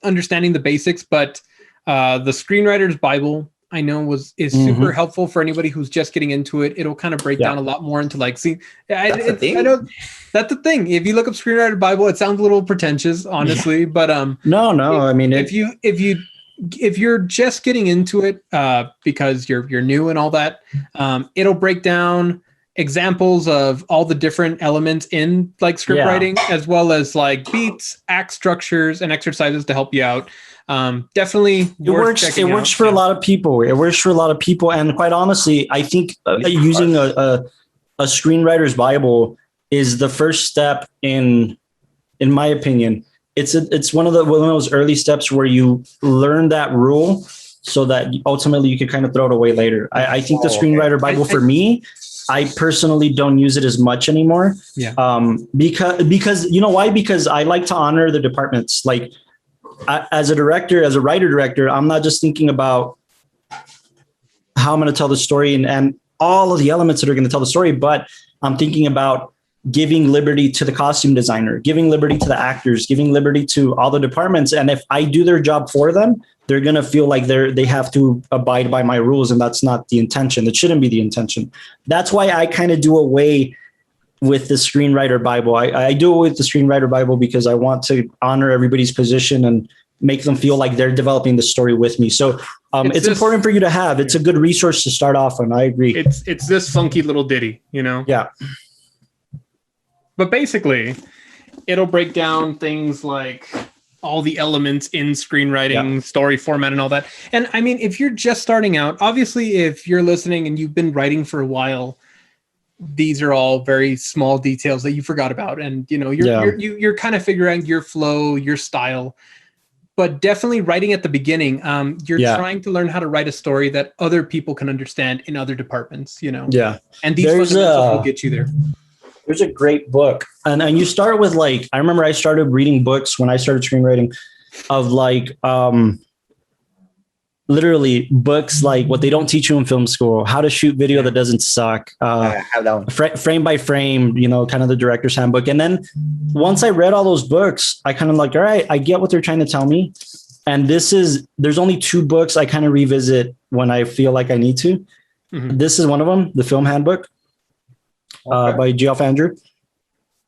understanding the basics. But the Screenwriter's Bible, I know is super helpful for anybody who's just getting into it. It'll kind of break down a lot more into like, I know that's the thing. If you look up Screenwriter Bible, it sounds a little pretentious, honestly. But no. I mean, if you're just getting into it because you're new and all that, it'll break down examples of all the different elements in like script writing, as well as like beats, act structures, and exercises to help you out. Definitely it works for a lot of people. It works for a lot of people. And quite honestly, I think using a Screenwriter's Bible is the first step in my opinion. It's one of those early steps where you learn that rule so that ultimately you can kind of throw it away later. I think the Screenwriter Bible for me, I personally don't use it as much anymore. Yeah. Because you know why? Because I like to honor the departments. Like as a writer-director, I'm not just thinking about how I'm going to tell the story and all of the elements that are going to tell the story, but I'm thinking about giving liberty to the costume designer, giving liberty to the actors, giving liberty to all the departments. And if I do their job for them, they're going to feel like they have to abide by my rules. And that's not the intention. It shouldn't be the intention. That's why I kind of do away with the Screenwriter Bible. I do it with the Screenwriter Bible because I want to honor everybody's position and make them feel like they're developing the story with me. So it's important for you to have. It's a good resource to start off on. I agree. It's this funky little ditty, you know? Yeah. But basically, it'll break down things like all the elements in screenwriting, story format, and all that. And I mean, if you're just starting out, obviously, if you're listening and you've been writing for a while, these are all very small details that you forgot about. And, you know, you're kind of figuring out your flow, your style. But definitely writing at the beginning, you're trying to learn how to write a story that other people can understand in other departments, you know? Yeah. And these fundamentals will get you there. There's a great book. And you start with like, I remember I started reading books when I started screenwriting of like, literally books like what they don't teach you in film school, how to shoot video that doesn't suck, I have that one. Frame by frame, you know, kind of the director's handbook. And then once I read all those books, I kind of like, all right, I get what they're trying to tell me. And there's only 2 books I kind of revisit when I feel like I need to. Mm-hmm. This is one of them, the film handbook by Geoff Andrew.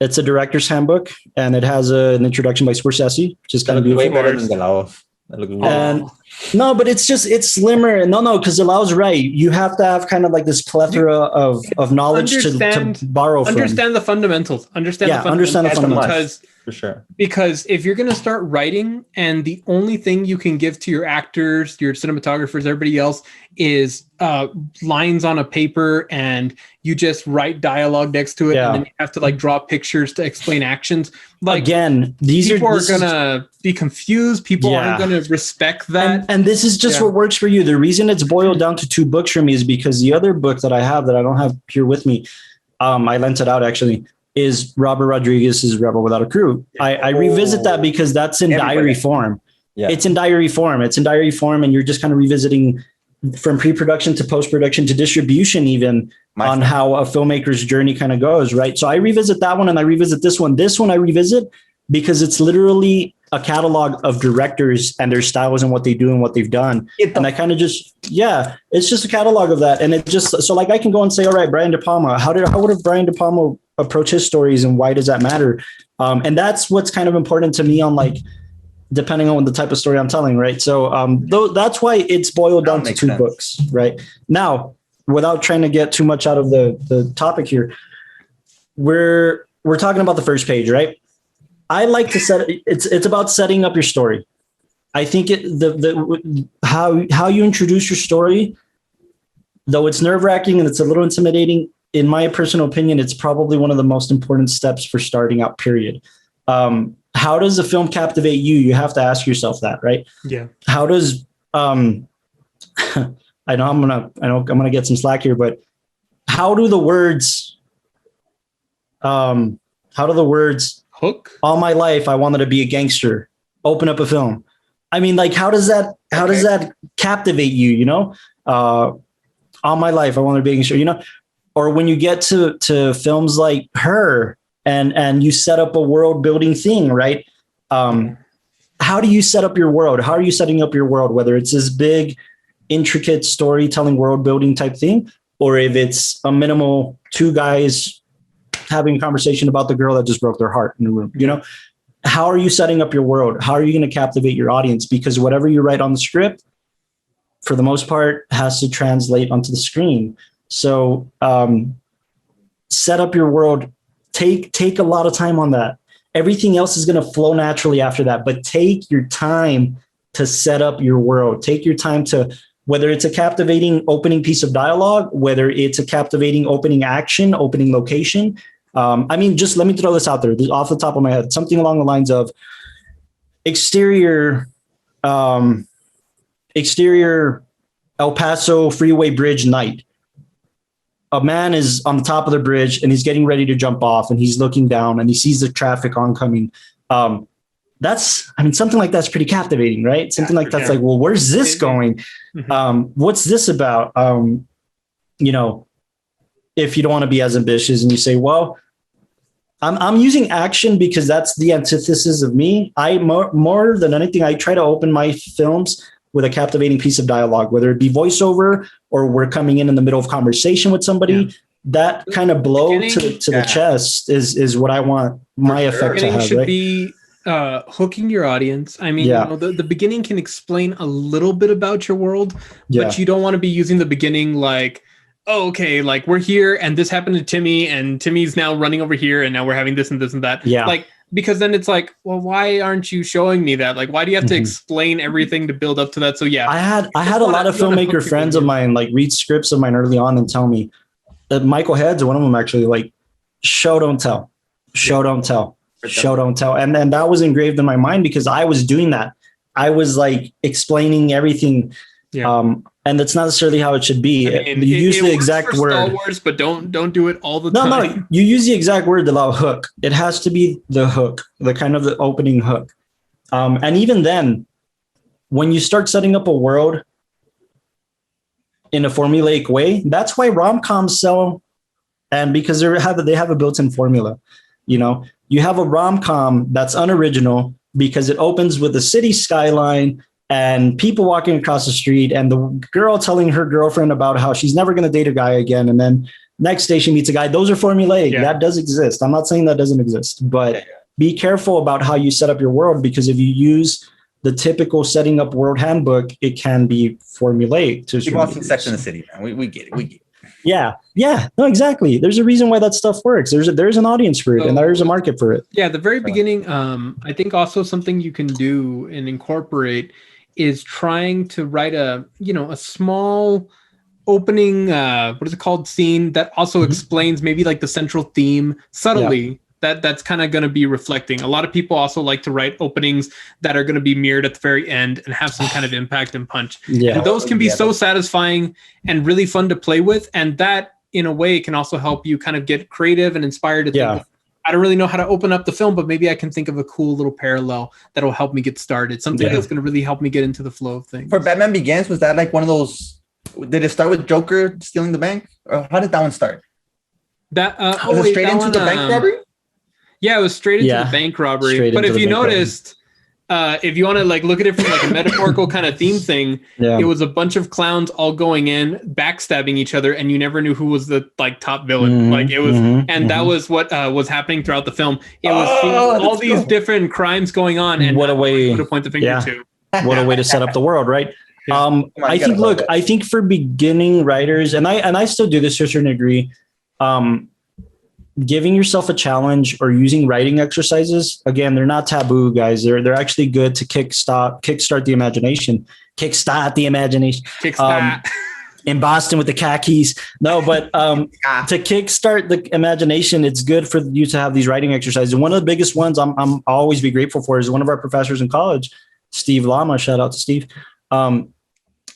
It's a director's handbook and it has an introduction by Scorsese, which is kind of beautiful. Way better than the Laos. And no, but it's slimmer. No, because the Lao's right. You have to have kind of like this plethora of knowledge to borrow from. Understand the fundamentals. Understand the fundamentals. For sure. Because if you're going to start writing and the only thing you can give to your actors, your cinematographers, everybody else is lines on a paper and you just write dialogue next to it and then you have to like draw pictures to explain actions. Like again, people are going to be confused. People aren't going to respect that. And this is just what works for you. The reason it's boiled down to 2 books for me is because the other book that I have that I don't have here with me, I lent it out actually, is Robert Rodriguez's Rebel Without a Crew. I revisit that because that's in diary form. Yeah. It's in diary form. And you're just kind of revisiting from pre-production to post-production to distribution even on how a filmmaker's journey kind of goes, right? So I revisit that one and I revisit this one. This one I revisit because it's literally a catalog of directors and their styles and what they do and what they've done. And I kind of just, it's just a catalog of that. And it just, so like I can go and say, all right, Brian De Palma, how would have Brian De Palma approach his stories and why does that matter? And that's what's kind of important to me on like, depending on the type of story I'm telling, right? So that's why it's boiled down to 2 books, right? Now, without trying to get too much out of the topic here, we're talking about the first page, right? I like to it's about setting up your story. I think how you introduce your story, though it's nerve-wracking and it's a little intimidating, in my personal opinion, it's probably one of the most important steps for starting out, period. How does a film captivate you? You have to ask yourself that, right? Yeah. How does I know I'm gonna get some slack here, but how do the words hook? All my life I wanted to be a gangster, open up a film. I mean, like how does that captivate you, you know? All my life I wanted to be a gangster, you know? Or when you get to films like Her and you set up a world building thing, right? How do you set up your world? How are you setting up your world? Whether it's this big, intricate storytelling world building type thing, or if it's a minimal 2 guys having a conversation about the girl that just broke their heart in the room, you know, how are you setting up your world? How are you going to captivate your audience? Because whatever you write on the script, for the most part, has to translate onto the screen. So set up your world, take a lot of time on that. Everything else is going to flow naturally after that, but take your time to set up your world. Take your time to, whether it's a captivating opening piece of dialogue, whether it's a captivating opening action, opening location. I mean, just let me throw this out there off the top of my head, something along the lines of exterior El Paso freeway bridge night. A man is on the top of the bridge and he's getting ready to jump off and he's looking down and he sees the traffic oncoming. Something like that's pretty captivating, right? Something like that's like, well, where's this going? What's this about? You know, if you don't want to be as ambitious and you say, well, I'm using action because that's the antithesis of me. I more than anything, I try to open my films with a captivating piece of dialogue, whether it be voiceover or we're coming in the middle of conversation with somebody. that kind of blow to Beginning- the chest is what I want my effect to Beginning have, should right? be hooking your audience. I mean, Yeah. you know, the beginning can explain a little bit about your world, Yeah. but you don't want to be using the beginning like, oh, okay, like we're here and this happened to Timmy and Timmy's now running over here and now we're having this and this and that. Yeah. Like, because then it's like, well, why aren't you showing me that? Like, why do you have to explain everything to build up to that? So yeah, I had a lot of you wanna hook filmmaker people friends in. of mine like read scripts of mine early on and tell me that Michael Heads, one of them actually, like, show don't tell, show don't tell, show don't tell, and then that was engraved in my mind because I was doing that. I was like explaining everything, and that's not necessarily how it should be. I mean, You use it the works exact for word. Star Wars, but don't do it all the No, time. you use the exact word about hook. It has to be the hook, the kind of the opening hook. And even then, when you start setting up a world in a formulaic way, that's why rom-coms sell. And because they have a built-in formula. You know, you have a rom-com that's unoriginal because it opens with a city skyline and people walking across the street and the girl telling her girlfriend about how she's never going to date a guy again. And then next day she meets a guy. Those are formulaic. Yeah. That does exist. I'm not saying that doesn't exist, but be careful about how you set up your world, because if you use the typical setting up world handbook, it can be formulaic. We've all seen Sex in the City, man. We get it. We get it. Yeah. No, exactly. There's a reason why that stuff works. There's an audience for it, and there's a market for it. Yeah, the very beginning, I think also something you can do and incorporate is trying to write a small opening, what is it called, scene that also explains maybe like the central theme subtly. That's kind of going to be reflecting. A lot of people also like to write openings that are going to be mirrored at the very end and have some kind of impact and punch. Yeah. And those can be so satisfying and really fun to play with. And that, in a way, can also help you kind of get creative and inspired to think, I don't really know how to open up the film, but maybe I can think of a cool little parallel that'll help me get started. Something that's going to really help me get into the flow of things. For Batman Begins, was that like one of those? Did it start with Joker stealing the bank, or how did that one start? That Was it straight into the bank robbery? Yeah, it was straight into the bank robbery. Straight But into if the you bank noticed, if you want to like look at it from like a metaphorical kind of theme thing, it was a bunch of clowns all going in, backstabbing each other, and you never knew who was the like top villain. Like it was, and that was what was happening throughout the film. It was all these different crimes going on, and what a way to point the finger to. What a way to set up the world, right? I think. love Look, it. I think for beginning writers, and I still do this to a certain degree. Giving yourself a challenge or using writing exercises, again, they're not taboo, guys. They're actually good to kickstart the imagination. Kickstart the imagination. In Boston with the khakis. No, but to kickstart the imagination, it's good for you to have these writing exercises. And one of the biggest ones I'll always be grateful for is one of our professors in college, Steve Lama. Shout out to Steve.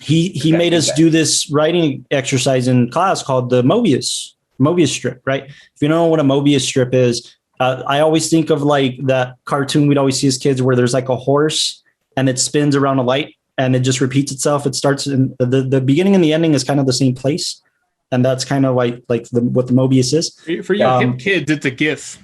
He made us do this writing exercise in class called the Mobius strip, right? If you don't know what a Mobius strip is, I always think of like that cartoon we'd always see as kids where there's like a horse and it spins around a light and it just repeats itself. It starts in the beginning and the ending is kind of the same place. And that's kind of like what the Mobius is. For you hip kids, it's a GIF.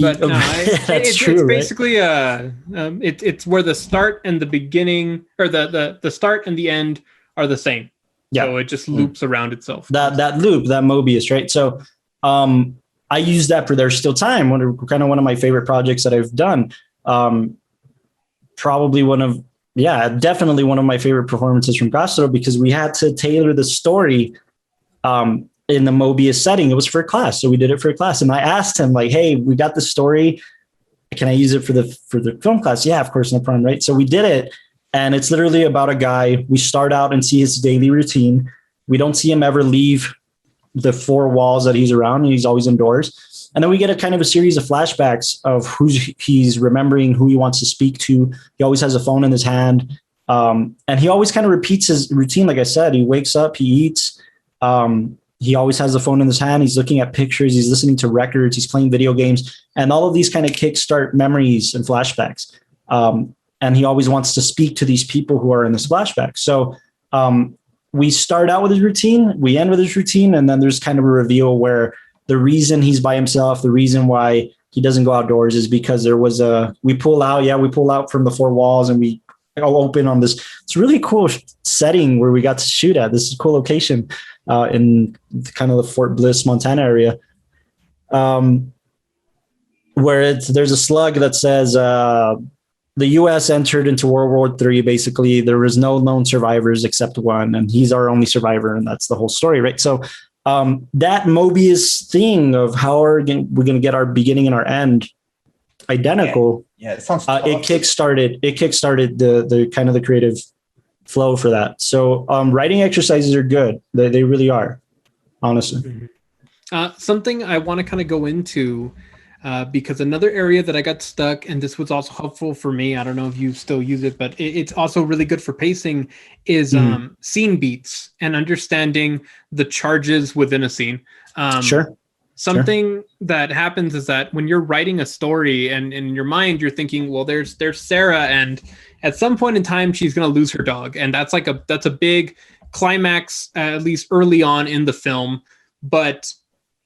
But no, that's true. It's basically it's where the start and the beginning, or the start and the end are the same. Yeah. So it just loops around itself. That loop, that Mobius, right? So I use that for There's Still Time, kind of one of my favorite projects that I've done. Probably definitely one of my favorite performances from Castro, because we had to tailor the story in the Mobius setting. It was for a class. So we did it for a class. And I asked him like, hey, we got the story. Can I use it for the film class? Yeah, of course, no problem, right? So we did it. And it's literally about a guy. We start out and see his daily routine. We don't see him ever leave the four walls that he's around. And he's always indoors. And then we get a kind of a series of flashbacks of who he's remembering, who he wants to speak to. He always has a phone in his hand. And he always kind of repeats his routine. Like I said, he wakes up, he eats. He always has the phone in his hand. He's looking at pictures. He's listening to records. He's playing video games. And all of these kind of kickstart memories and flashbacks. And he always wants to speak to these people who are in this flashback. So we start out with his routine, we end with his routine, and then there's kind of a reveal where the reason he's by himself, the reason why he doesn't go outdoors is because there was we pull out from the four walls and we all open on this. It's a really cool setting where we got to shoot at. This is a cool location. in kind of the Fort Bliss, Montana area, where there's a slug that says the U.S. entered into World War III. Basically, there was no known survivors except one, and he's our only survivor, and that's the whole story, right? So that Mobius thing of how we're going to get our beginning and our end identical. Yeah, it sounds. It kickstarted the kind of the creative flow for that. So writing exercises are good. They really are, honestly. Something I want to kind of go into. Because another area that I got stuck, and this was also helpful for me, I don't know if you still use it, but it's also really good for pacing, is scene beats and understanding the charges within a scene. Sure. Something that happens is that when you're writing a story and in your mind, you're thinking, well, there's Sarah, and at some point in time, she's going to lose her dog. And that's a big climax, at least early on in the film. But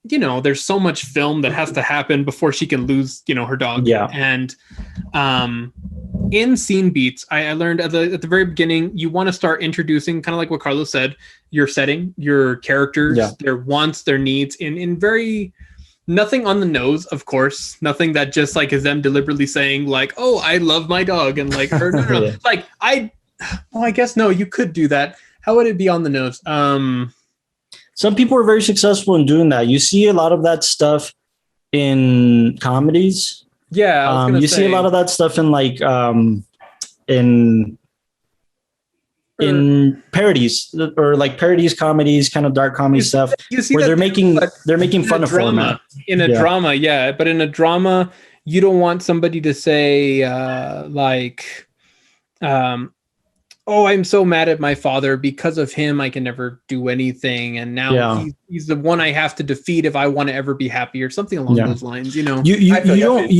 there's so much film that has to happen before she can lose, her dog. Yeah. And in scene beats, I learned at the very beginning, you want to start introducing, kind of like what Carlos said, your setting, your characters, their wants, their needs, in very nothing on the nose, of course, nothing that just like is them deliberately saying like, oh, I love my dog, and like, or no. Like I guess no, you could do that. How would it be on the nose? Some people are very successful in doing that. You see a lot of that stuff in comedies. Yeah, you see a lot of that stuff in like in parodies or like parodies, comedies, kind of dark comedy stuff, where they're making fun of format. In a drama, yeah, but in a drama, you don't want somebody to say oh, I'm so mad at my father. Because of him, I can never do anything. And now he's the one I have to defeat if I want to ever be happy, or something along those lines. You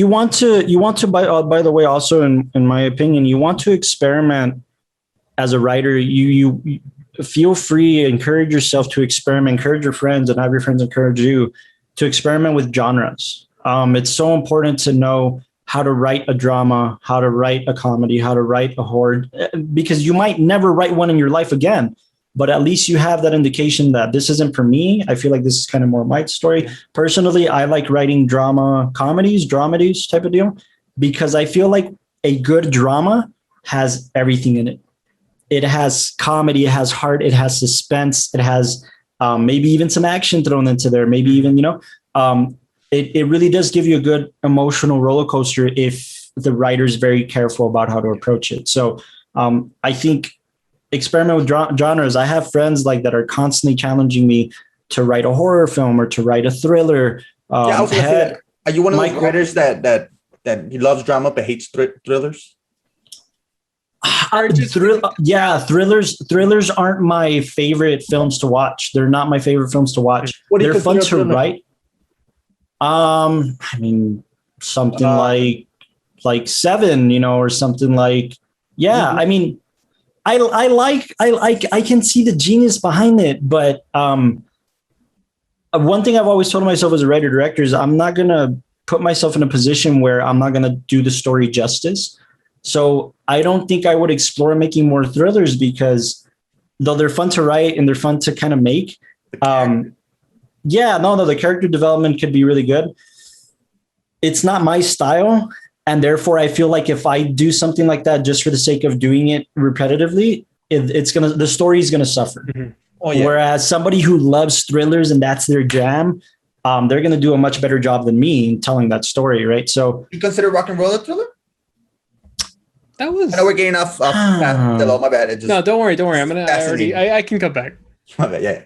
want to by the way, also in my opinion, you want to experiment as a writer. You feel free, encourage yourself to experiment, encourage your friends, and have your friends encourage you to experiment with genres. It's so important to know how to write a drama, how to write a comedy, how to write a horror, because you might never write one in your life again, but at least you have that indication that this isn't for me. I feel like this is kind of more my story. Personally, I like writing drama, comedies, dramedies type of deal, because I feel like a good drama has everything in it. It has comedy, it has heart, it has suspense, it has maybe even some action thrown into there, maybe even, it really does give you a good emotional roller coaster if the writer's very careful about how to approach it. So I think experiment with genres. I have friends like that are constantly challenging me to write a horror film or to write a thriller. I was gonna say, are you one of those writers that he loves drama but hates thrillers? Thrillers aren't my favorite films to watch. They're not my favorite films to watch. They're fun to write. I mean, something like Seven, or something like, I mean, I can see the genius behind it, but one thing I've always told myself as a writer director is I'm not going to put myself in a position where I'm not going to do the story justice. So I don't think I would explore making more thrillers, because though they're fun to write and they're fun to kind of make, the character development could be really good. It's not my style. And therefore I feel like if I do something like that just for the sake of doing it repetitively, the story is going to suffer. Mm-hmm. Oh, yeah. Whereas somebody who loves thrillers and that's their jam, they're going to do a much better job than me in telling that story. Right. So you consider Rock and Roll a thriller? That was. I know we're getting off my bad. No, don't worry. I'm gonna. I can come back. My bad. Yeah.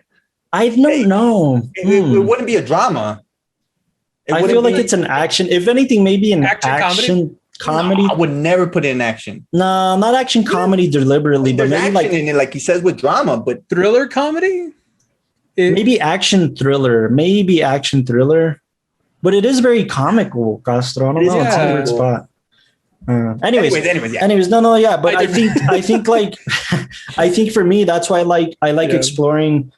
I don't know. It wouldn't be a drama. I feel like it's an action. If anything, maybe an action comedy. No, I would never put it in action. No, not action comedy deliberately, but maybe like in it, like he says with drama, but thriller comedy. Maybe action thriller. But it is very comical, Castro. I don't know. It's a weird spot. Anyways, no, yeah. But I think like, I think for me, that's why I like exploring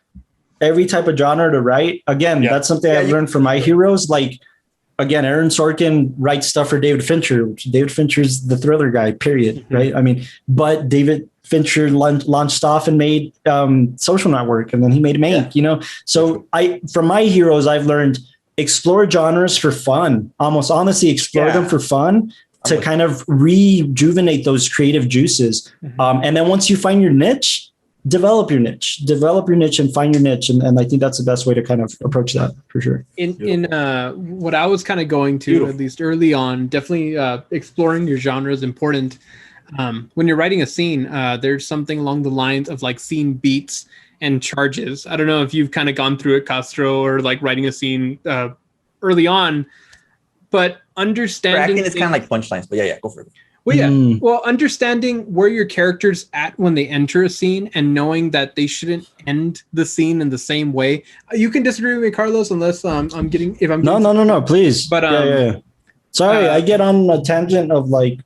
every type of genre to write. Again, that's something I've learned from my heroes. Like again, Aaron Sorkin writes stuff for David Fincher, which David Fincher's the thriller guy, period. Mm-hmm. Right. I mean, but David Fincher launched off and made Social Network, and then he made Mank, you know? So from my heroes, I've learned explore genres for fun, almost honestly explore them for fun to kind of rejuvenate those creative juices. Mm-hmm. And then once you find your niche, develop your niche and find your niche. And I think that's the best way to kind of approach that for sure. In what I was kind of going to, at least early on, definitely exploring your genre is important. When you're writing a scene, there's something along the lines of like scene beats and charges. I don't know if you've kind of gone through it, Castro, or like writing a scene early on, but understanding... For acting, it's kind of like punchlines, but yeah, go for it. Well, well, understanding where your character's at when they enter a scene and knowing that they shouldn't end the scene in the same way. You can disagree with me, Carlos, unless I'm getting... No, please. But sorry, I get on a tangent of like...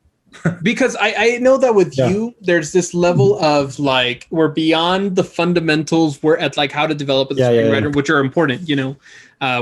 Because I know that with you, there's this level of like, we're beyond the fundamentals. We're at like how to develop as a screenwriter, which are important, you know.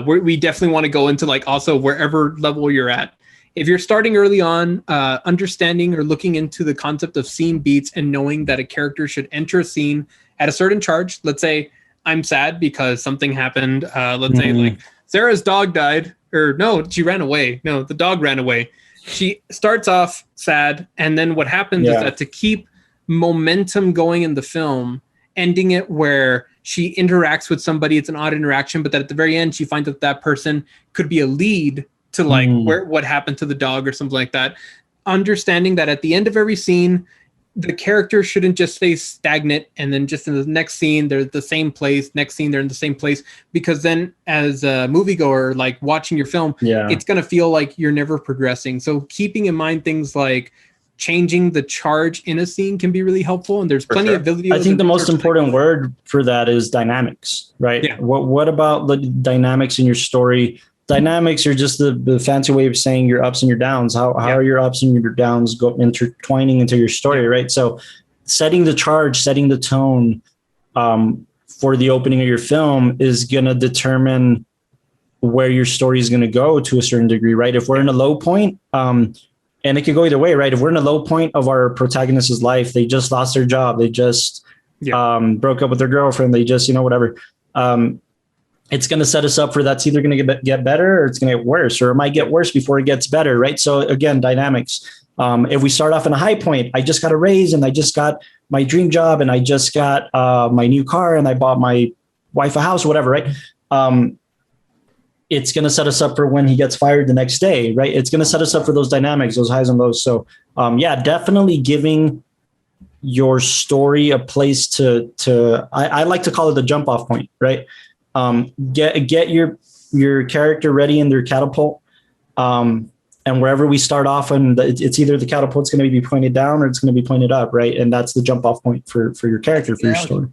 We definitely want to go into like also wherever level you're at. If you're starting early on, understanding or looking into the concept of scene beats and knowing that a character should enter a scene at a certain charge. Let's say I'm sad because something happened. Let's say like Sarah's dog died, or no, she ran away. No, the dog ran away. She starts off sad, and then what happens is that to keep momentum going in the film, ending it where she interacts with somebody, it's an odd interaction, but that at the very end she finds that that person could be a lead to like what happened to the dog or something like that. Understanding that at the end of every scene, the character shouldn't just stay stagnant and then just in the next scene they're at the same place, next scene they're in the same place, because then as a moviegoer, like watching your film, it's going to feel like you're never progressing. So keeping in mind things like changing the charge in a scene can be really helpful, and there's plenty of videos. I think the most important word for that is dynamics, right? Yeah. What about the dynamics in your story? Dynamics are just the fancy way of saying your ups and your downs. How are your ups and your downs intertwining into your story, right? So setting the charge, setting the tone for the opening of your film is going to determine where your story is going to go to a certain degree, right? If we're in a low point, and it could go either way, right? If we're in a low point of our protagonist's life, they just lost their job, they just broke up with their girlfriend, they just, whatever. It's going to set us up for that's either going to get better or it's going to get worse, or it might get worse before it gets better, right? So again, dynamics. If we start off in a high point, I just got a raise and I just got my dream job and I just got my new car and I bought my wife a house, whatever, right? It's going to set us up for when he gets fired the next day, right? It's going to set us up for those dynamics, those highs and lows. So definitely giving your story a place to I like to call it the jump off point, right? Get your character ready in their catapult, and wherever we start off, and it's either the catapult's going to be pointed down or it's going to be pointed up, right? And that's the jump off point for your character, for your story.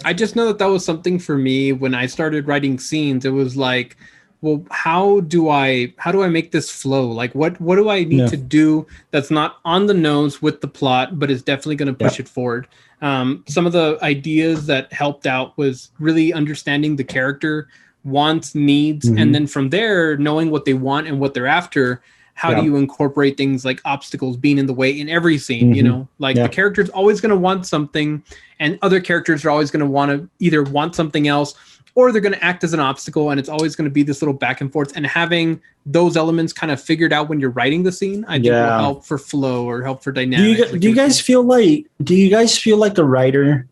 I just know that was something for me when I started writing scenes. It was like, well, how do I make this flow? Like, what do I need to do that's not on the nose with the plot, but is definitely going to push it forward? Some of the ideas that helped out was really understanding the character wants, needs, and then from there, knowing what they want and what they're after. How do you incorporate things like obstacles being in the way in every scene? The character's always going to want something, and other characters are always going to want to either want something else, or they're going to act as an obstacle, and it's always going to be this little back and forth. And having those elements kind of figured out when you're writing the scene, I think will help for flow or help for dynamics. Do you guys feel like the writer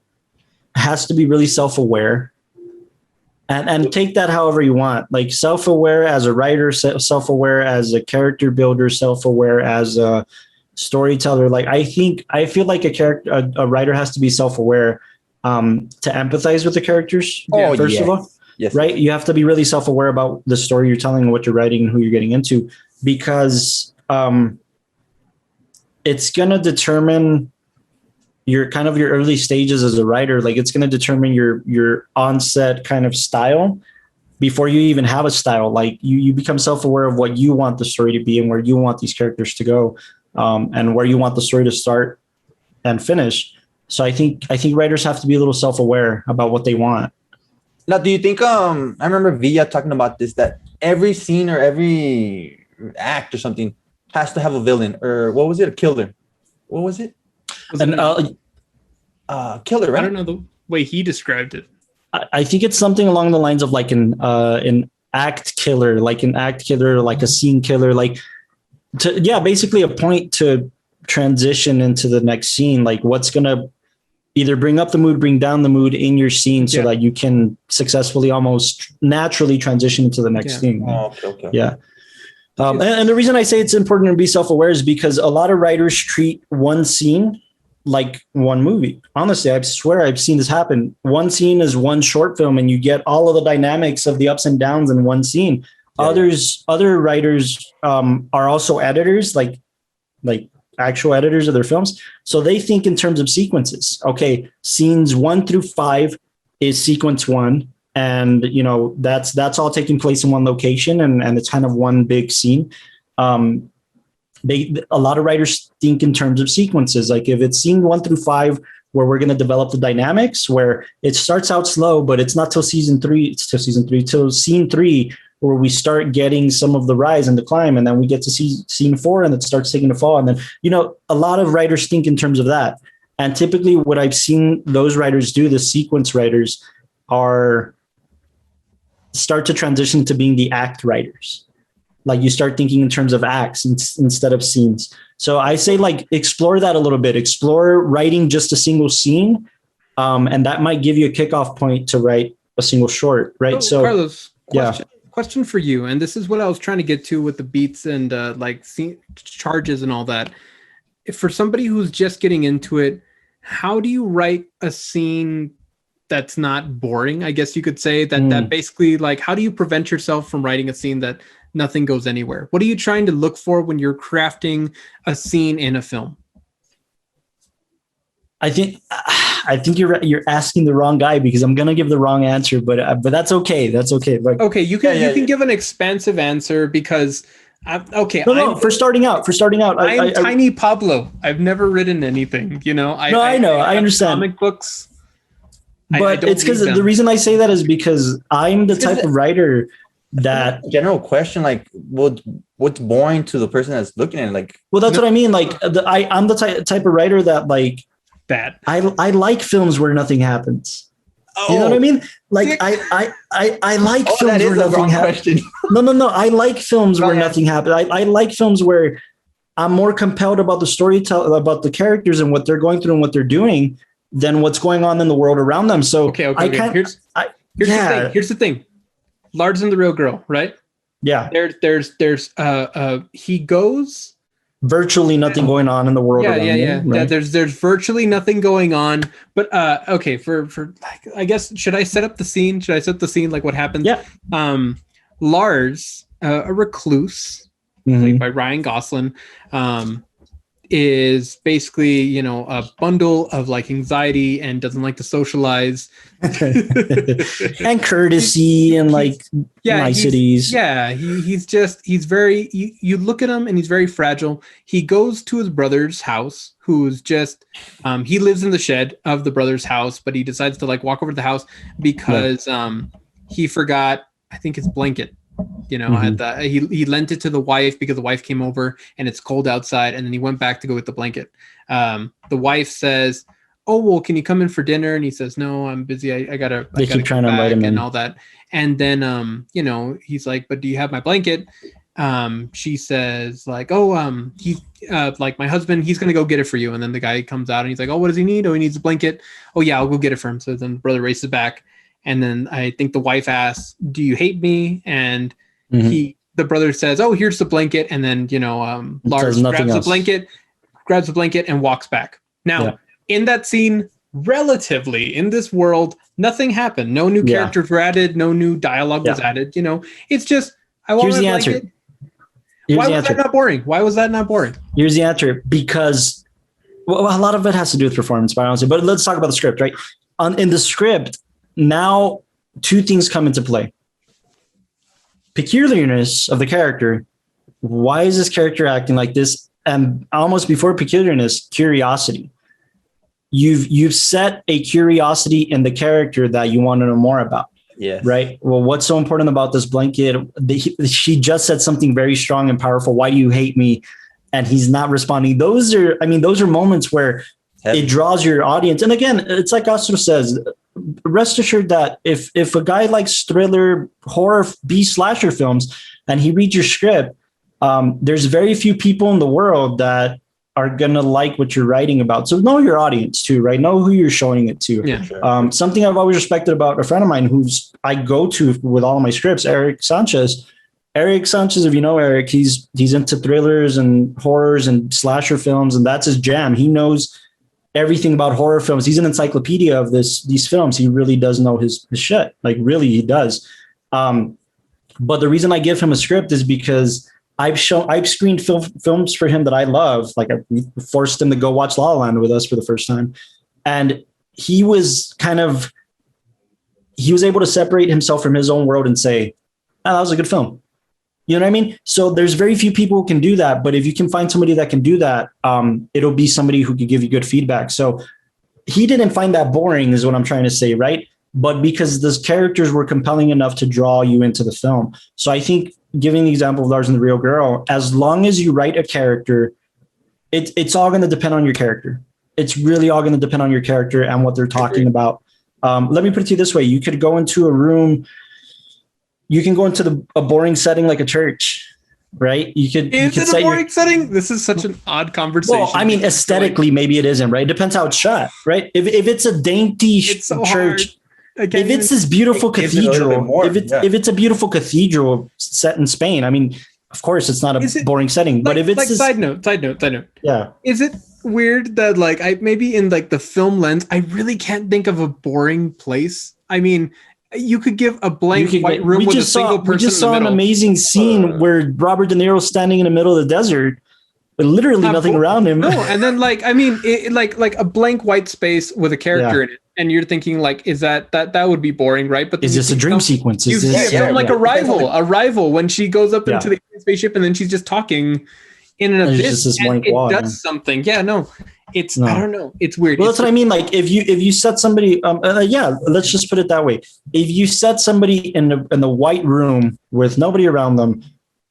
has to be really self-aware? And take that however you want, like self-aware as a writer, self-aware as a character builder, self-aware as a storyteller. Like I feel like a writer has to be self-aware to empathize with the characters. First of all, right? You have to be really self-aware about the story you're telling and what you're writing and who you're getting into, because it's going to determine your early stages as a writer. Like it's going to determine your onset kind of style before you even have a style. Like you become self-aware of what you want the story to be and where you want these characters to go, and where you want the story to start and finish. So I think writers have to be a little self-aware about what they want. Now, do you think, I remember Villa talking about this, that every scene or every act or something has to have a villain, or what was it? A killer. What was it? Killer, right? I don't know the way he described it. I think it's something along the lines of like an act killer, like a scene killer, basically a point to transition into the next scene. Like what's gonna either bring up the mood, bring down the mood in your scene, so that you can successfully, almost naturally transition into the next scene. Oh, okay. Yeah. And the reason I say it's important to be self-aware is because a lot of writers treat one scene like one movie. Honestly, I swear I've seen this happen. One scene is one short film and you get all of the dynamics of the ups and downs in one scene. Yeah. Other writers are also editors, like actual editors of their films. So they think in terms of sequences. Okay, scenes 1 through 5 is sequence 1. And, that's all taking place in one location and it's kind of one big scene. A lot of writers think in terms of sequences. Like if it's scene 1 through 5, where we're going to develop the dynamics, where it starts out slow, but it's not till scene 3, where we start getting some of the rise and the climb. And then we get to see scene 4 and it starts taking a fall. And then, a lot of writers think in terms of that. And typically what I've seen those writers do, the sequence writers, start to transition to being the act writers. Like you start thinking in terms of acts instead of scenes. So I say explore that a little bit, explore writing just a single scene. And that might give you a kickoff point to write a single short, right? So Carlos, question for you. And this is what I was trying to get to with the beats and scene charges and all that. If for somebody who's just getting into it, how do you write a scene that's not boring? I guess you could say that basically, how do you prevent yourself from writing a scene that nothing goes anywhere? What are you trying to look for when you're crafting a scene in a film? I think you're asking the wrong guy, because I'm gonna give the wrong answer, but that's okay. That's okay. Okay, you can give an expansive answer, because for starting out, I'm Tiny Pablo. I've never written anything. I know. I understand comic books. But it's because the reason I say that is because I'm the type of writer that general question, what's boring to the person that's looking at it? Well, that's what I mean. I'm the type of writer that that I like films where nothing happens. Oh, you know what I mean? I like films where nothing happens. No. I like films where nothing happens. I like films where I'm more compelled about the storytelling, about the characters and what they're going through and what they're doing, than what's going on in the world around them. So okay. Here's the thing. Lars and the Real Girl, right? Yeah. There's he goes virtually nothing going on in the world. Yeah. Right? There's virtually nothing going on. But okay, for I guess, should I set up the scene? Should I set the scene, what happens? Yeah. Lars, a recluse, played by Ryan Gosling, is basically, a bundle of anxiety and doesn't like to socialize and courtesy and niceties. He's very, you look at him and he's very fragile. He goes to his brother's house, who's just, he lives in the shed of the brother's house, but he decides to walk over to the house because he forgot, I think, his blanket. He lent it to the wife because the wife came over and it's cold outside, and then he went back to go get the blanket. The wife says, "Oh, well, can you come in for dinner?" And he says, "No, I'm busy. I gotta keep trying to invite him in and all that." And then he's like, "But do you have my blanket?" She says he's my husband, he's gonna go get it for you. And then the guy comes out and he's like, "Oh, what does he need?" "Oh, he needs a blanket." "Oh yeah, I'll go get it for him." So then the brother races back. And then I think the wife asks, "Do you hate me?" And the brother says, "Oh, here's the blanket." And then, Lars grabs the blanket and walks back. Now, in that scene, relatively, in this world, nothing happened. No new characters were added. No new dialogue was added. It's just, I want Here's the answer. Why was that not boring? Why was that not boring? Here's the answer. Because, a lot of it has to do with performance, but honestly, but let's talk about the script, right? In the script, now, two things come into play. Peculiarness of the character. Why is this character acting like this? And almost before peculiarness, curiosity. You've set a curiosity in the character that you want to know more about. Yes. Right. Well, what's so important about this blanket? She just said something very strong and powerful. Why do you hate me? And he's not responding. Those are moments where it draws your audience. And again, it's like Astro says, rest assured that if a guy likes thriller, horror, B-slasher films, and he reads your script, there's very few people in the world that are going to like what you're writing about. So know your audience too, right? Know who you're showing it to. Yeah. Sure. Something I've always respected about a friend of mine I go to with all of my scripts, Eric Sanchez. Eric Sanchez, if you know Eric, he's into thrillers and horrors and slasher films, and that's his jam. He knows everything about horror films. He's an encyclopedia of these films. He really does know his shit. Like really, he does. But the reason I give him a script is because I've screened films for him that I love. Like I forced him to go watch La La Land with us for the first time. And he was able to separate himself from his own world and say, oh, that was a good film. You know what I mean? So there's very few people who can do that. But if you can find somebody that can do that, it'll be somebody who could give you good feedback. So he didn't find that boring is what I'm trying to say, right? But because those characters were compelling enough to draw you into the film. So I think giving the example of Lars and the Real Girl, as long as you write a character, it's all going to depend on your character. It's really all going to depend on your character and what they're talking about. Let me put it to you this way. You could go into a room. You can go into a boring setting like a church, right? Is it a boring setting? This is such an odd conversation. Well, I mean, aesthetically, maybe it isn't, right? It depends how it's shot, right? If it's a dainty church, if it's this beautiful cathedral, if it's a beautiful cathedral set in Spain, I mean, of course, it's not a boring setting. But if it's like side note, yeah, is it weird that like maybe in like the film lens, I really can't think of a boring place? I mean, you could give a blank white room with a single person. We just saw an amazing scene where Robert De Niro's standing in the middle of the desert with literally nothing around him. No, and then like I mean, like a blank white space with a character in it, and you're thinking like, is that would be boring, right? But is this a dream sequence? You see a film like Arrival when she goes up into the spaceship and then she's just talking in an abyss, and it does something. Yeah, no. I don't know. It's weird. Well, that's what I mean. Like if you set somebody, let's just put it that way. If you set somebody in the white room with nobody around them,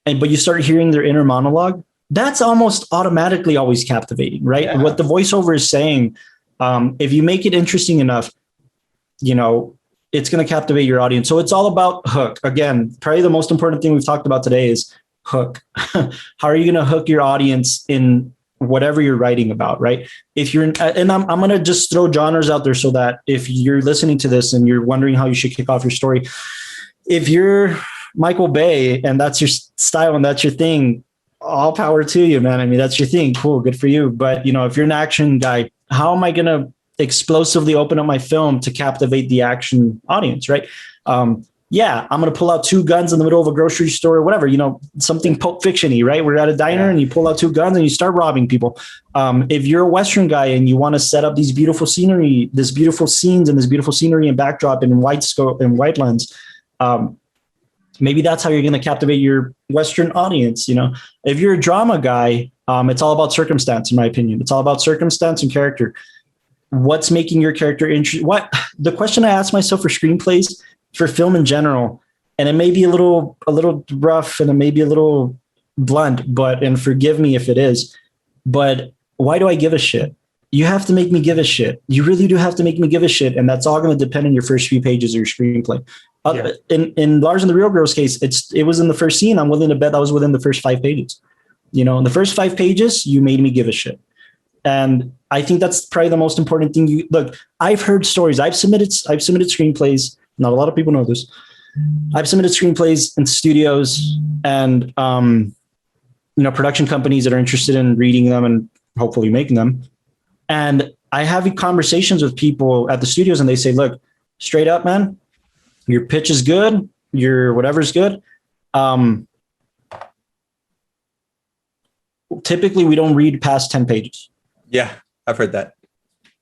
but you start hearing their inner monologue, that's almost automatically always captivating, right? Yeah. What the voiceover is saying, if you make it interesting enough, it's going to captivate your audience. So it's all about hook. Again, probably the most important thing we've talked about today is hook. How are you going to hook your audience in whatever you're writing about, right? If you're, and I'm going to just throw genres out there so that if you're listening to this and you're wondering how you should kick off your story, if you're Michael Bay and that's your style and that's your thing, all power to you, man. I mean, that's your thing. Cool. Good for you. But if you're an action guy, how am I going to explosively open up my film to captivate the action audience, right? I'm going to pull out two guns in the middle of a grocery store or whatever, something Pulp Fiction-y, right? We're at a diner and you pull out two guns and you start robbing people. If you're a Western guy and you want to set up these beautiful scenery, this beautiful scenes and this beautiful scenery and backdrop in wide scope and wide lens, maybe that's how you're going to captivate your Western audience. If you're a drama guy, it's all about circumstance, in my opinion. It's all about circumstance and character. What's making your character interesting? The question I ask myself for screenplays, for film in general, and it may be a little rough and it may be a little blunt, and forgive me if it is, but why do I give a shit? You have to make me give a shit. You really do have to make me give a shit. And that's all going to depend on your first few pages of your screenplay. In Lars and the Real Girl's case, it was in the first scene. I'm willing to bet that was within the first 5 pages. In the first 5 pages, you made me give a shit. And I think that's probably the most important thing. Look, I've heard stories. I've submitted screenplays. Not a lot of people know this. I've submitted screenplays in studios and, production companies that are interested in reading them and hopefully making them. And I have conversations with people at the studios and they say, look, straight up, man, your pitch is good. Your whatever's good. Typically we don't read past 10 pages. Yeah, I've heard that.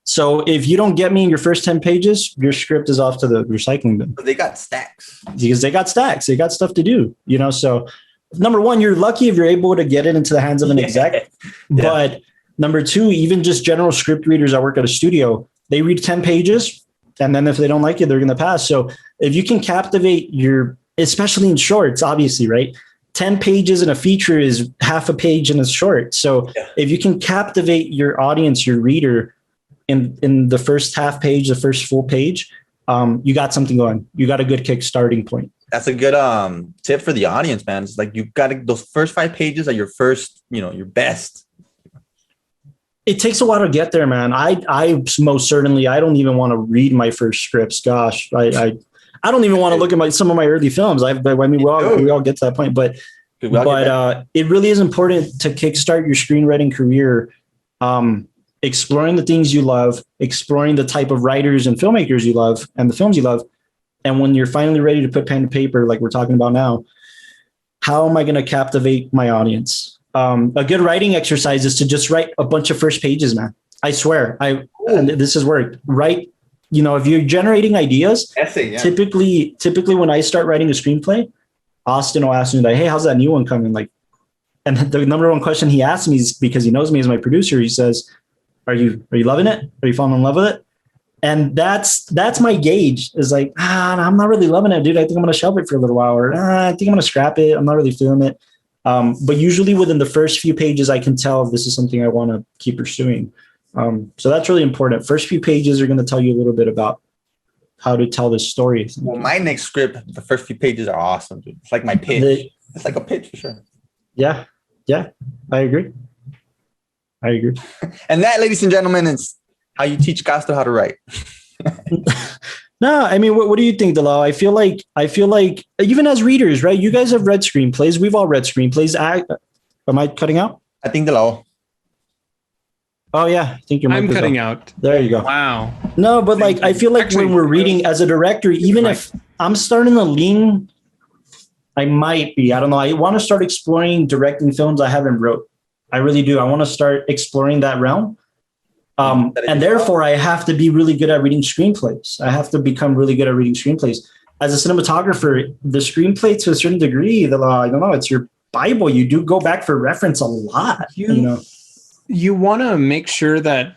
So if you don't get me in your first 10 pages, your script is off to the recycling bin. They got stacks. Because they got stacks. They got stuff to do, So number one, you're lucky if you're able to get it into the hands of an exec. Yeah. But number two, even just general script readers that work at a studio, they read 10 pages And then if they don't like it, they're going to pass. So if you can captivate especially in shorts, obviously, right? 10 pages in a feature is half a page in a short. So if you can captivate your audience, your reader in the first half page, the first full page, you got something going. You got a good kick starting point. That's a good tip for the audience, man. It's like you got to, those first 5 pages are your first, your best. It takes a while to get there, man. I most certainly, I don't even want to read my first scripts. Gosh, I don't even want to look at some of my early films. We all get to that point, but it really is important to kickstart your screenwriting career, exploring the things you love, exploring the type of writers and filmmakers you love and the films you love. And when you're finally ready to put pen to paper, like we're talking about now, how am I going to captivate my audience? A good writing exercise is to just write a bunch of first pages, man. I swear, and this has worked. Write, if you're generating ideas, typically when I start writing a screenplay, Austin will ask me like, "Hey, how's that new one coming?" Like, and the number one question he asks me is, because he knows me as my producer, he says, Are you loving it? Are you falling in love with it? And that's my gauge, is like, I'm not really loving it, dude. I think I'm going to shelve it for a little while, or I think I'm going to scrap it. I'm not really feeling it. But usually within the first few pages, I can tell if this is something I want to keep pursuing. So that's really important. First few pages are going to tell you a little bit about how to tell this story. Well, my next script, the first few pages are awesome, dude. It's like my pitch. It's like a pitch for sure. Yeah. I agree. And that, ladies and gentlemen, is how you teach Castro how to write. No, I mean, what do you think, Dalal? I feel like even as readers, right? You guys have read screenplays. We've all read screenplays. Am I cutting out? I think Dalal. Oh yeah, I think you're. I'm cutting out. There you go. Wow. No, but like I feel like when we're reading as a director, even if I'm starting to lean, I might be. I don't know. I want to start exploring directing films I haven't wrote. I really do. I want to start exploring that realm. And therefore, I have to be really good at reading screenplays. I have to become really good at reading screenplays. As a cinematographer, the screenplay, to a certain degree, I don't know, it's your Bible. You do go back for reference a lot. You want to make sure that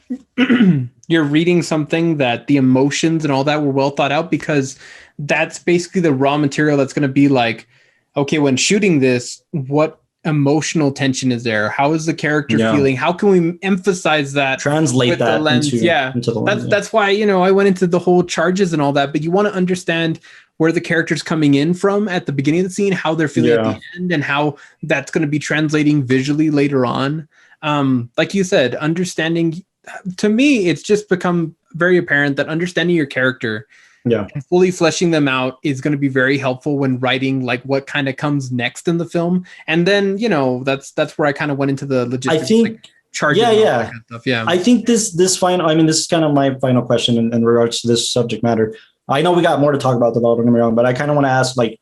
you're reading something that the emotions and all that were well thought out, because that's basically the raw material that's going to be like, okay, when shooting this, what emotional tension is there? How is the character feeling? How can we emphasize that? Translate that the lens. Into the lens. That's why, I went into the whole charges and all that, but you want to understand where the character's coming in from at the beginning of the scene, how they're feeling at the end, and how that's going to be translating visually later on. Like you said, understanding, to me, it's just become very apparent that understanding your character and fully fleshing them out is going to be very helpful when writing like what kind of comes next in the film. And then, that's where I kind of went into the logistics. I think, like charging yeah. Kind of stuff. I think this final, this is kind of my final question in regards to this subject matter. I know we got more to talk about, don't get me wrong, but I kind of want to ask, like,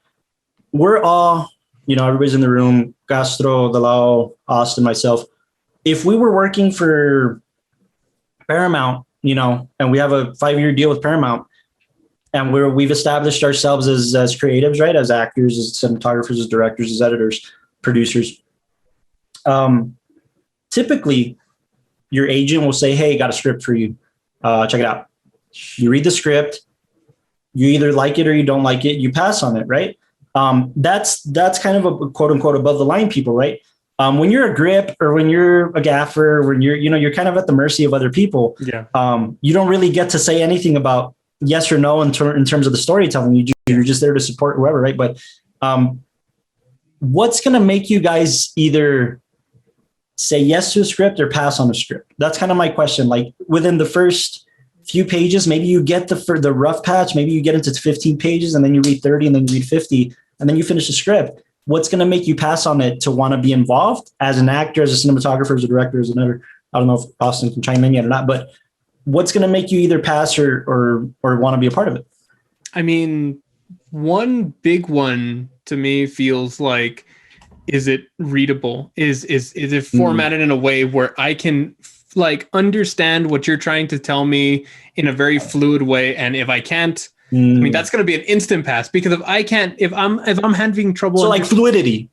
we're all, everybody's in the room, Castro, Dalal, Austin, myself. If we were working for Paramount, and we have a 5-year deal with Paramount, and we've established ourselves as creatives, right? As actors, as cinematographers, as directors, as editors, producers. Typically, your agent will say, "Hey, got a script for you. Check it out." You read the script. You either like it or you don't like it. You pass on it, right? That's kind of a quote unquote above the line people, right? When you're a grip or when you're a gaffer, when you're kind of at the mercy of other people. Yeah. You don't really get to say anything about yes or no in terms of the storytelling. You're just there to support whoever, right? But what's going to make you guys either say yes to a script or pass on a script? That's kind of my question. Like within the first few pages, maybe you get the rough patch, maybe you get into 15 pages and then you read 30 and then you read 50 and then you finish the script. What's going to make you pass on it to want to be involved as an actor, as a cinematographer, as a director, as an editor? I don't know if Austin can chime in yet or not, but what's going to make you either pass or want to be a part of it? I mean, one big one to me feels like, is it readable? Is it formatted in a way where I can like understand what you're trying to tell me in a very fluid way? And if I can't, I mean, that's going to be an instant pass because if I'm having trouble. So like fluidity.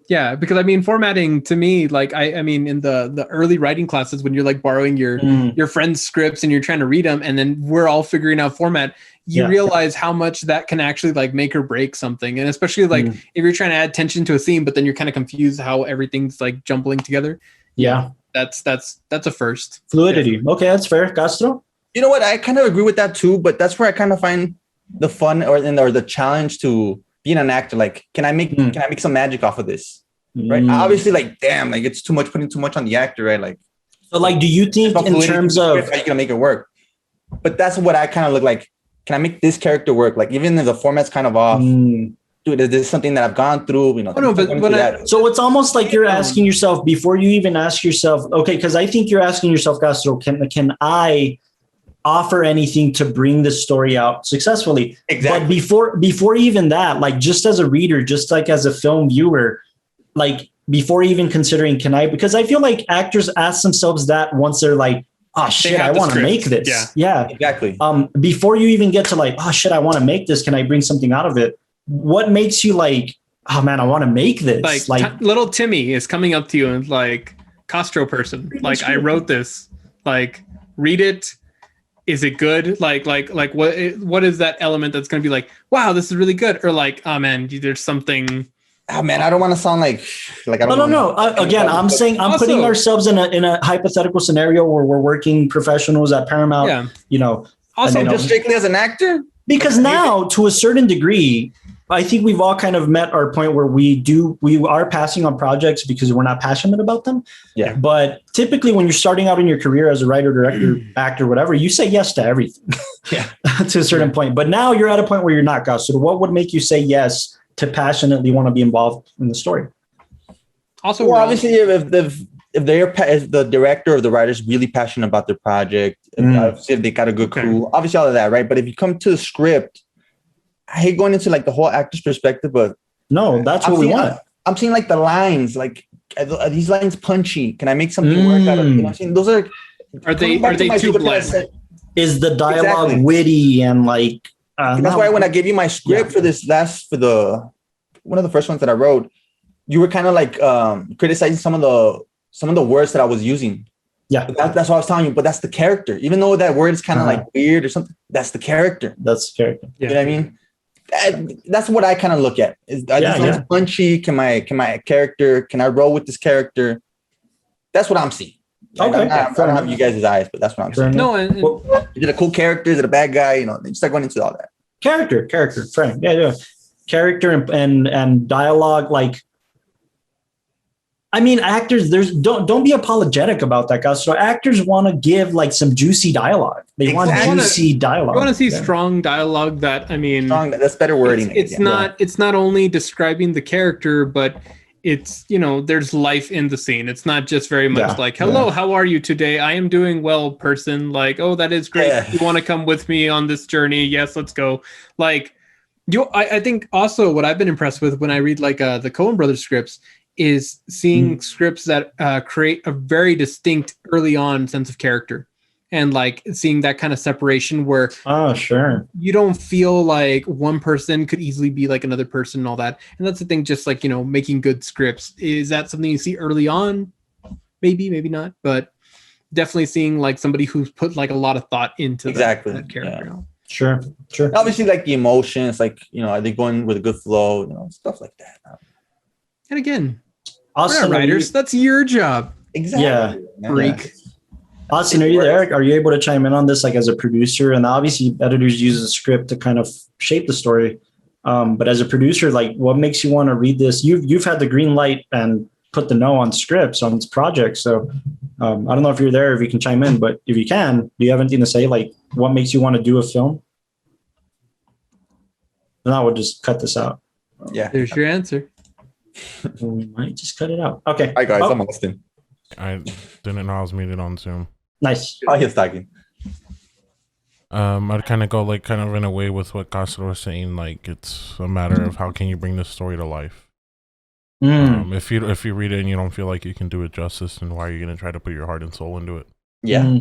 Yeah. Because I mean, formatting to me, like I mean, in the early writing classes, when you're like borrowing your friend's scripts and you're trying to read them, and then we're all figuring out format, you realize how much that can actually like make or break something. And especially like if you're trying to add tension to a theme, but then you're kind of confused how everything's like jumbling together. Yeah. That's a first. Fluidity. Yeah. Okay, that's fair. Castro? You know what? I kind of agree with that too, but that's where I kind of find the fun or the challenge to being an actor. Like, can I make some magic off of this? Right? Obviously, like, damn, like it's putting too much on the actor, right? Like, so like, do you think in terms of how you gonna make it work? But that's what I kind of look like. Can I make this character work? Like, even if the format's kind of off, dude, is this something that I've gone through? You know, so it's almost like you're asking yourself before you even ask yourself, okay, because I think you're asking yourself, Castro, can I offer anything to bring this story out successfully? Exactly. But before even that, like just as a reader, just like as a film viewer, like before even considering, because I feel like actors ask themselves that once they're like, oh shit, I want to make this. Yeah, exactly. Before you even get to like, oh shit, I want to make this. Can I bring something out of it? What makes you like, oh man, I want to make this? Like little Timmy is coming up to you and like, Castro person, like I wrote this, like read it. Is it good? Like what is that element that's going to be like, wow, this is really good? Or like, oh man, there's something. Oh man, I don't want to sound like I don't No. Again, I'm saying I'm putting ourselves in a hypothetical scenario where we're working professionals at Paramount. Yeah. You know, also just strictly as an actor. Because now, to a certain degree, I think we've all kind of met our point where we are passing on projects because we're not passionate about them. Yeah. But typically when you're starting out in your career as a writer, director, actor, whatever, you say yes to everything. Yeah. To a certain point. But now you're at a point where you're not, Gus. So what would make you say yes to passionately want to be involved in the story? Also, well, obviously if the director or the writer is really passionate about their project, if they got a good crew, obviously all of that, right? But if you come to the script, I hate going into like the whole actor's perspective, but no, that's what we want. I'm seeing like the lines, like are these lines punchy? Can I make something work out of it? You know what I'm saying? Those are they too bland? Is the dialogue witty and like that's why when I gave you my script for this one of the first ones that I wrote, you were kind of like criticizing some of the words that I was using. Yeah, that's what I was telling you. But that's the character. Even though that word is kind of like weird or something, that's the character. That's the character. You know what I mean? That's what I kind of look at. Is these punchy? Can my character? Can I roll with this character? That's what I'm seeing. Okay, I don't have you guys' eyes, but that's what I'm saying. No, is it a cool character? Is it a bad guy? You know, you start going into all that. Character, Frank. Yeah. Character and dialogue, like. I mean, actors, don't be apologetic about that, guys. So actors want to give like some juicy dialogue. They want juicy dialogue. You want to see strong dialogue that, I mean, strong, that's better wording. It's not only describing the character, but it's, you know, there's life in the scene. It's not just very much like, hello, how are you today? I am doing well, person. Like, oh, that is great. You want to come with me on this journey? Yes, let's go. Like, I think also what I've been impressed with when I read like the Coen Brothers scripts is seeing scripts that create a very distinct early on sense of character, and like seeing that kind of separation where you don't feel like one person could easily be like another person and all that. And that's the thing, just like, you know, making good scripts. Is that something you see early on? Maybe not, but definitely seeing like somebody who's put like a lot of thought into that character. Yeah. Sure. Obviously, like the emotions, like, you know, are they going with a good flow? You know, stuff like that. And again, Austin, writers, that's your job. Exactly. Yeah. Freak. Austin, are you there? Are you able to chime in on this, like as a producer? And obviously, editors use a script to kind of shape the story. But as a producer, like, what makes you want to read this? You've had the green light and put the no on scripts on this project. So I don't know if you're there, if you can chime in, but if you can, do you have anything to say? Like, what makes you want to do a film? And I would just cut this out. Yeah. There's your answer. We might just cut it out. Okay. Hi guys, I'm Austin. I didn't know I was muted on Zoom. Nice. Oh, he's talking. I'd kind of go like kind of in a way with what Castro was saying. Like, it's a matter of how can you bring this story to life. If you read it and you don't feel like you can do it justice, then why are you going to try to put your heart and soul into it? Yeah.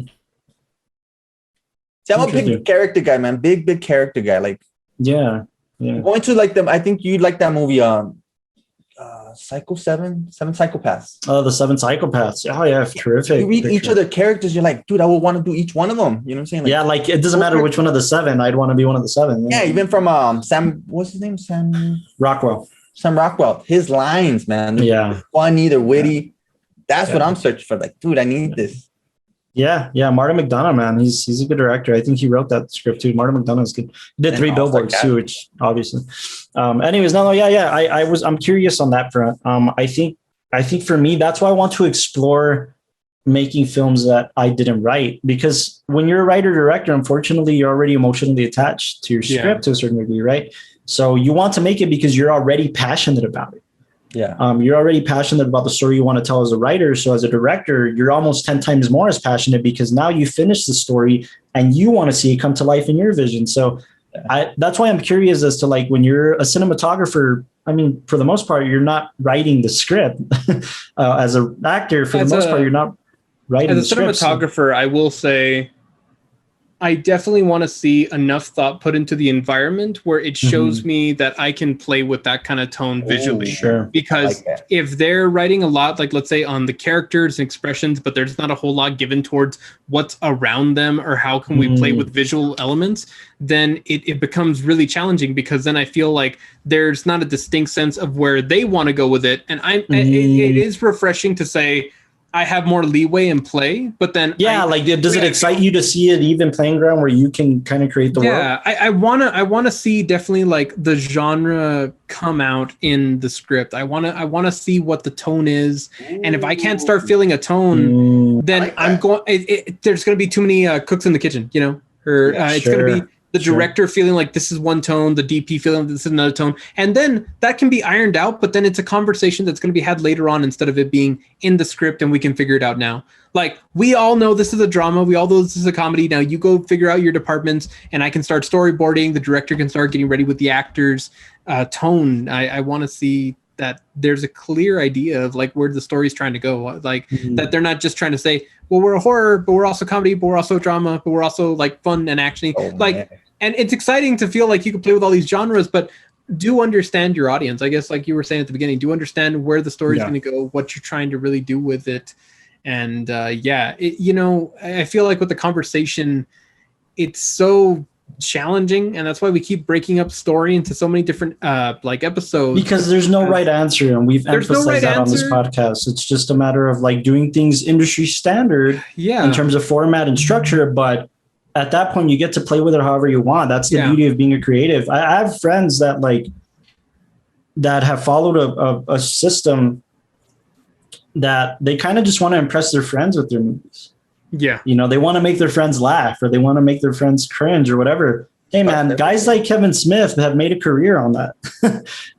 See, I'm a big character guy, man. Big character guy. Like, yeah. Going to like them. I think you'd like that movie. Seven Psychopaths. Oh, the Seven Psychopaths. Oh yeah, terrific. You read each of the characters, you're like, dude, I would want to do each one of them. You know what I'm saying? Like, yeah, like it doesn't matter which one of the seven. I'd want to be one of the seven. Yeah, even from Sam. What's his name? Sam Rockwell. Sam Rockwell. His lines, man. Yeah, funny. They're witty. That's what I'm searching for. Like, dude, I need this. Yeah, Martin McDonagh, man, he's a good director. I think he wrote that script too. Martin McDonagh's good. He did 3 Billboards too, which obviously. Anyways, I'm curious on that front. I think for me, that's why I want to explore making films that I didn't write, because when you're a writer director, unfortunately, you're already emotionally attached to your script to a certain degree, right? So you want to make it because you're already passionate about it. Yeah. You're already passionate about the story you want to tell as a writer. So as a director, you're almost 10 times more as passionate because now you finish the story and you want to see it come to life in your vision. So that's why I'm curious as to like when you're a cinematographer, I mean, for the most part, you're not writing the script. As an actor, for the most part, you're not writing the script. As a cinematographer, I will say I definitely want to see enough thought put into the environment where it shows me that I can play with that kind of tone visually. Sure. Because if they're writing a lot, like let's say on the characters and expressions, but there's not a whole lot given towards what's around them or how can we play with visual elements, then it becomes really challenging, because then I feel like there's not a distinct sense of where they want to go with it. And it is refreshing to say, I have more leeway in play, but then does it excite you to see an even playing ground where you can kind of create the world? Yeah, I wanna see definitely like the genre come out in the script. I wanna see what the tone is, and if I can't start feeling a tone, then I'm going. There's gonna be too many cooks in the kitchen, you know, or it's gonna be the director feeling like this is one tone, the DP feeling like this is another tone. And then that can be ironed out, but then it's a conversation that's going to be had later on instead of it being in the script and we can figure it out now. Like, we all know this is a drama. We all know this is a comedy. Now you go figure out your departments and I can start storyboarding. The director can start getting ready with the actors' tone. I want to see that there's a clear idea of like where the story's trying to go. Like that they're not just trying to say, well, we're a horror, but we're also comedy, but we're also drama, but we're also like fun and action. And it's exciting to feel like you can play with all these genres, but do understand your audience. I guess like you were saying at the beginning, do understand where the story's going to go, what you're trying to really do with it. And I feel like with the conversation, it's so challenging, and that's why we keep breaking up story into so many different like episodes, because there's no right answer, and we've emphasized that on this podcast. It's just a matter of like doing things industry standard in terms of format and structure, but at that point you get to play with it however you want. That's the beauty of being a creative. I have friends that have followed a system that they kind of just want to impress their friends with their movies. Yeah. You know, they want to make their friends laugh, or they want to make their friends cringe or whatever. Hey man, guys like Kevin Smith have made a career on that.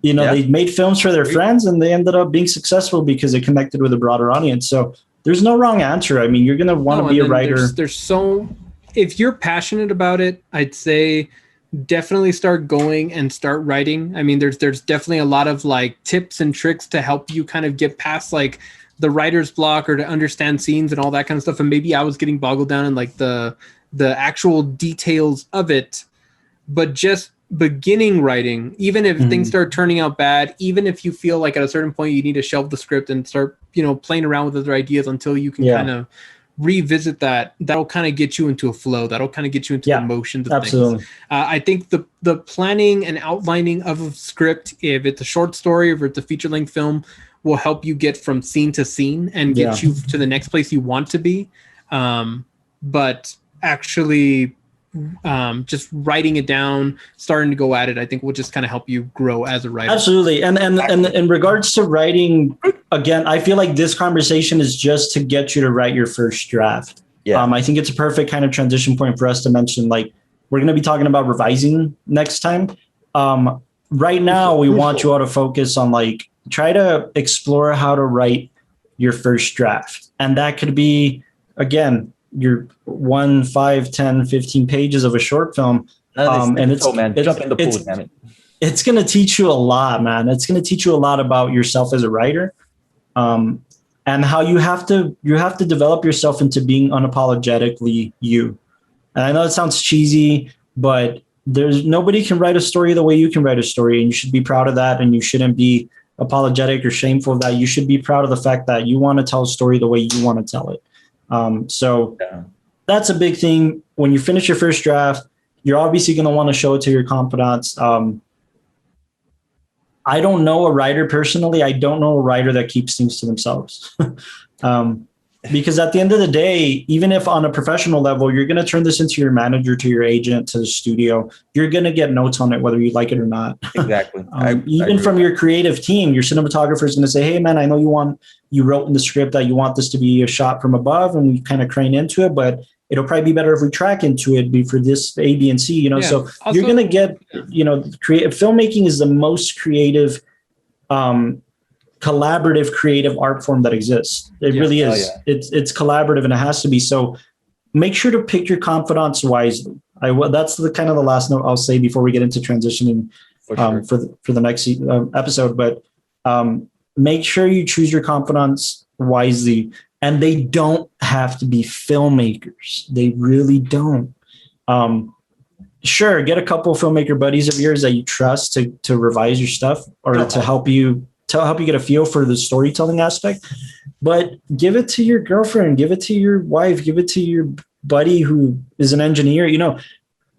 They made films for their friends and they ended up being successful because it connected with a broader audience. So there's no wrong answer. I mean, you're going to want to be a writer. If you're passionate about it, I'd say definitely start going and start writing. I mean, there's definitely a lot of like tips and tricks to help you kind of get past like the writer's block, or to understand scenes and all that kind of stuff. And maybe I was getting boggled down in like the actual details of it, but just beginning writing, even if things start turning out bad, even if you feel like at a certain point you need to shelve the script and start, playing around with other ideas until you can kind of revisit that'll kind of get you into a flow. That'll kind of get you into the motions of things. I think the planning and outlining of a script, if it's a short story or if it's a feature-length film, will help you get from scene to scene and get you to the next place you want to be. But actually just writing it down, starting to go at it, I think will just kind of help you grow as a writer. Absolutely. And in regards to writing, again, I feel like this conversation is just to get you to write your first draft. Yeah. I think it's a perfect kind of transition point for us to mention, like, we're going to be talking about revising next time. Right now, we want you all to focus on like, try to explore how to write your first draft. And that could be, again, your 1, 5, 10, 15 pages of a short film. Jump in the pool, damn it. It's going to teach you a lot, man. It's going to teach you a lot about yourself as a writer, and how you have to develop yourself into being unapologetically you. And I know it sounds cheesy, but there's nobody can write a story the way you can write a story, and you should be proud of that. And you shouldn't be apologetic or shameful of that. You should be proud of the fact that you want to tell a story the way you want to tell it. That's a big thing. When you finish your first draft, you're obviously going to want to show it to your confidants. I don't know a writer personally. I don't know a writer that keeps things to themselves. Because at the end of the day, even if on a professional level, you're going to turn this into your manager, to your agent, to the studio, you're going to get notes on it, whether you like it or not. Exactly. Even from your creative team, your cinematographer is going to say, hey, man, I know you wrote in the script that you want this to be a shot from above, and we kind of crane into it, but it'll probably be better if we track into it for this A, B, and C, So also, you're going to get, creative filmmaking is the most creative, collaborative creative art form that exists. It really is. It's collaborative, and it has to be. So make sure to pick your confidants wisely. That's the kind of the last note I'll say before we get into transitioning for the next episode. But make sure you choose your confidants wisely, and they don't have to be filmmakers. They really don't. Sure, get a couple of filmmaker buddies of yours that you trust to revise your stuff or to help you get a feel for the storytelling aspect, but give it to your girlfriend, give it to your wife, give it to your buddy who is an engineer,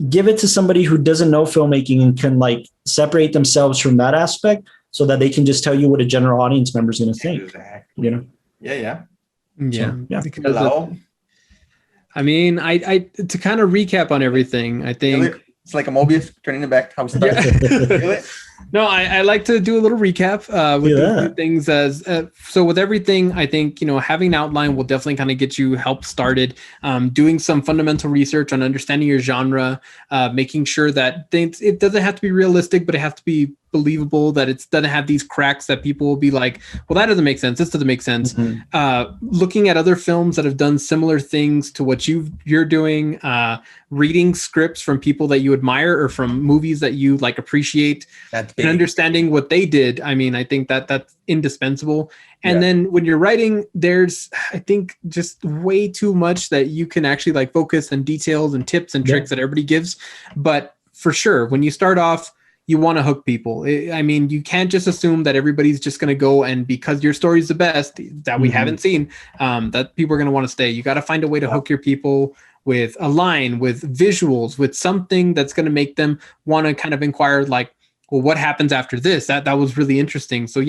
give it to somebody who doesn't know filmmaking and can separate themselves from that aspect so that they can just tell you what a general audience member is going to think. Exactly. Yeah. Hello. I mean, I to kind of recap on everything, I think it's like a Mobius turning it back. How we started. No, I like to do a little recap with the things as so with everything. I think having an outline will definitely kind of get you help started. Doing some fundamental research on understanding your genre, making sure that it doesn't have to be realistic, but it has to be believable, that it doesn't have these cracks that people will be like, well, that doesn't make sense, this doesn't make sense. Looking at other films that have done similar things to what you're doing, reading scripts from people that you admire or from movies that you appreciate, and understanding what they did. I mean, I think that's indispensable. And then when you're writing, there's, I think, just way too much that you can actually focus on details and tips and tricks that everybody gives. But for sure, when you start off, you want to hook people. I mean, you can't just assume that everybody's just going to go, and because your story is the best that we haven't seen, that people are going to want to stay. You got to find a way to hook your people with a line, with visuals, with something that's going to make them want to kind of inquire, well, what happens after this? That was really interesting. So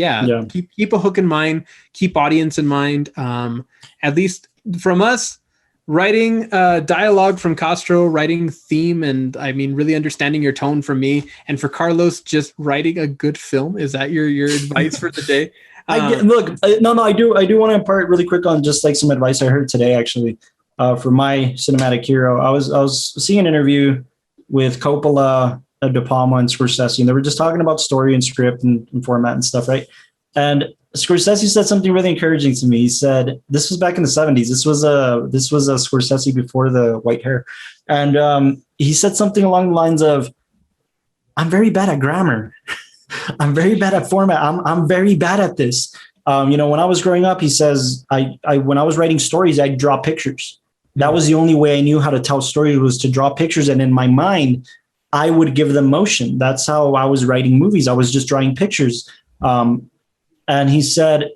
keep a hook in mind, keep audience in mind. At least from us, writing dialogue from Castro, writing theme, and I mean, really understanding your tone from me, and for Carlos, just writing a good film. Is that your advice for the day? I do want to impart really quick on just some advice I heard today, actually, for my cinematic hero. I was seeing an interview with Coppola, De Palma, and Scorsese, and they were just talking about story and script and format and stuff, right? And Scorsese said something really encouraging to me. He said, this was back in the 70s. This was a Scorsese before the white hair. And he said something along the lines of, I'm very bad at grammar. I'm very bad at format. I'm very bad at this. When I was growing up, he says, when I was writing stories, I'd draw pictures. That was the only way I knew how to tell stories, was to draw pictures. And in my mind, I would give them motion. That's how I was writing movies. I was just drawing pictures. And he said,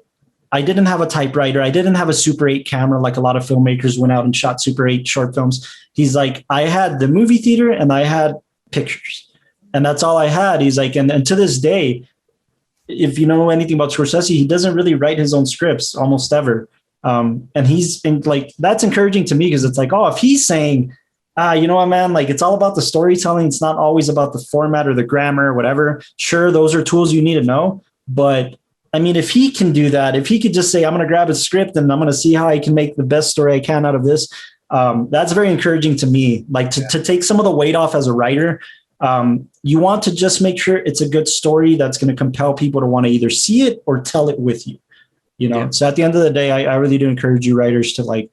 I didn't have a typewriter. I didn't have a Super 8 camera like a lot of filmmakers went out and shot Super 8 short films. He's like, I had the movie theater and I had pictures. And that's all I had. He's like, and to this day, if you know anything about Scorsese, he doesn't really write his own scripts almost ever. And he's been that's encouraging to me, because it's if he's saying, you know what, man, it's all about the storytelling. It's not always about the format or the grammar or whatever. Sure, those are tools you need to know. But I mean, if he can do that, if he could just say, I'm going to grab a script and I'm going to see how I can make the best story I can out of this, that's very encouraging to me. To take some of the weight off as a writer, you want to just make sure it's a good story that's going to compel people to want to either see it or tell it with you. So at the end of the day, I really do encourage you writers to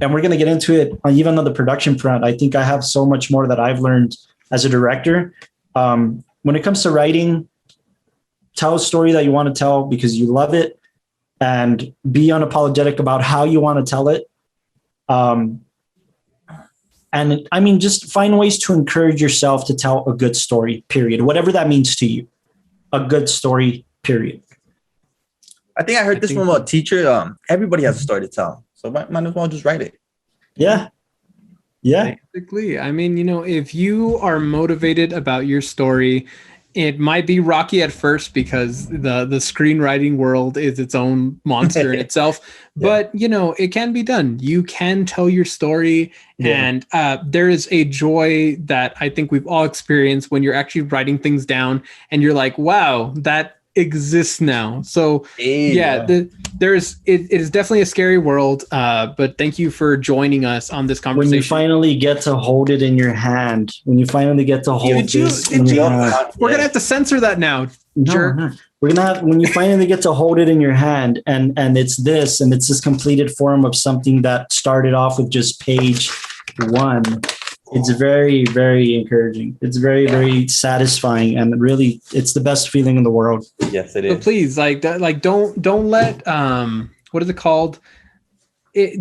and we're going to get into it even on the production front. I think I have so much more that I've learned as a director. When it comes to writing, tell a story that you want to tell because you love it, and be unapologetic about how you want to tell it. And I mean, just find ways to encourage yourself to tell a good story, period. Whatever that means to you, a good story, period. I think I heard this from a teacher. Everybody has a story to tell. So might as well just write it. Yeah. Yeah. Basically, I mean, if you are motivated about your story, it might be rocky at first because the screenwriting world is its own monster in itself, but it can be done. You can tell your story, and there is a joy that I think we've all experienced when you're actually writing things down and you're like, wow, that exists now. So it is definitely a scary world, but thank you for joining us on this conversation. When you finally get to hold it in your hand, we're gonna have to censor that now, jerk. No. We're gonna have, when you finally get to hold it in your hand, and it's this completed form of something that started off with just page 1. It's very, very encouraging. It's very, very satisfying, and really, it's the best feeling in the world. Yes, it is. But please, don't let what is it called?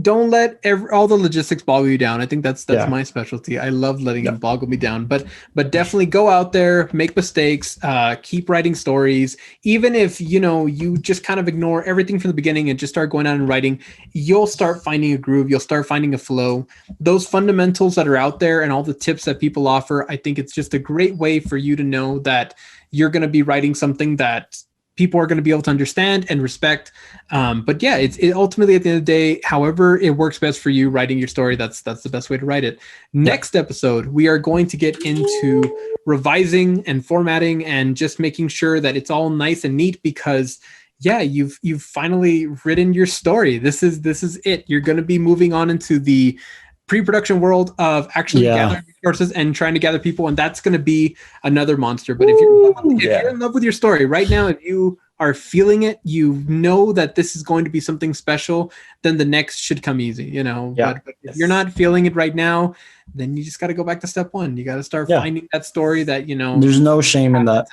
Don't let all the logistics boggle you down. I think that's my specialty. I love letting them boggle me down. But definitely go out there, make mistakes, keep writing stories. Even if you just kind of ignore everything from the beginning and just start going out and writing, you'll start finding a groove. You'll start finding a flow. Those fundamentals that are out there and all the tips that people offer, I think it's just a great way for you to know that you're going to be writing something that people are going to be able to understand and respect. But yeah, it ultimately at the end of the day, however it works best for you writing your story, that's the best way to write it. Next episode, we are going to get into revising and formatting and just making sure that it's all nice and neat because you've finally written your story. This is it. You're going to be moving on into the pre-production world of actually gathering resources and trying to gather people, and that's going to be another monster. But if you're in love with your story right now, if you are feeling it, you know that this is going to be something special, then the next should come easy, But if you're not feeling it right now, then you just got to go back to step 1. You got to start finding that story that there's no shame in that.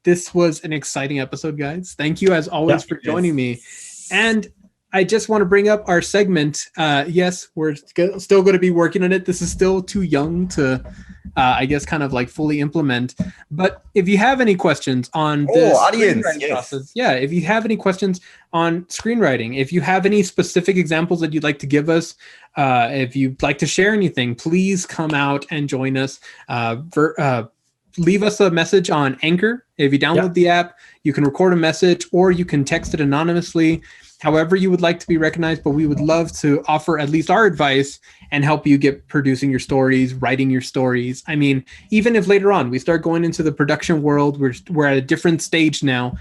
This was an exciting episode, guys. Thank you as always for joining me. And I just want to bring up our segment. Yes, we're still going to be working on it. This is still too young to, I guess, kind of like fully implement. But if you have any questions on this process, if you have any questions on screenwriting, if you have any specific examples that you'd like to give us, if you'd like to share anything, please come out and join us. Leave us a message on Anchor. If you download the app, you can record a message or you can text it anonymously. However you would like to be recognized, but we would love to offer at least our advice and help you get producing your stories, writing your stories. I mean, even if later on we start going into the production world, we're at a different stage now.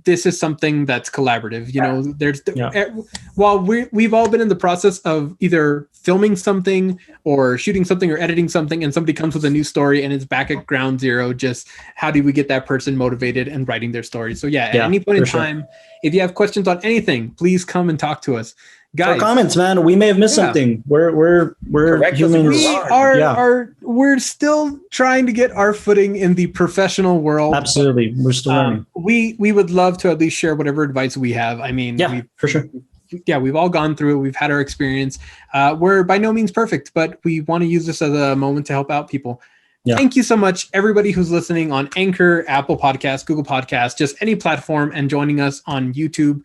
This is something that's collaborative. While we've all been in the process of either filming something or shooting something or editing something, and somebody comes with a new story and it's back at ground zero, just how do we get that person motivated and writing their story? So at any point in time, if you have questions on anything, please come and talk to us. Guys, for comments, man. We may have missed something. We're humans. We're still trying to get our footing in the professional world. Absolutely, we're still learning. We would love to at least share whatever advice we have. I mean, for sure. We've all gone through it. We've had our experience. We're by no means perfect, but we want to use this as a moment to help out people. Yeah. Thank you so much, everybody who's listening on Anchor, Apple Podcasts, Google Podcasts, just any platform, and joining us on YouTube.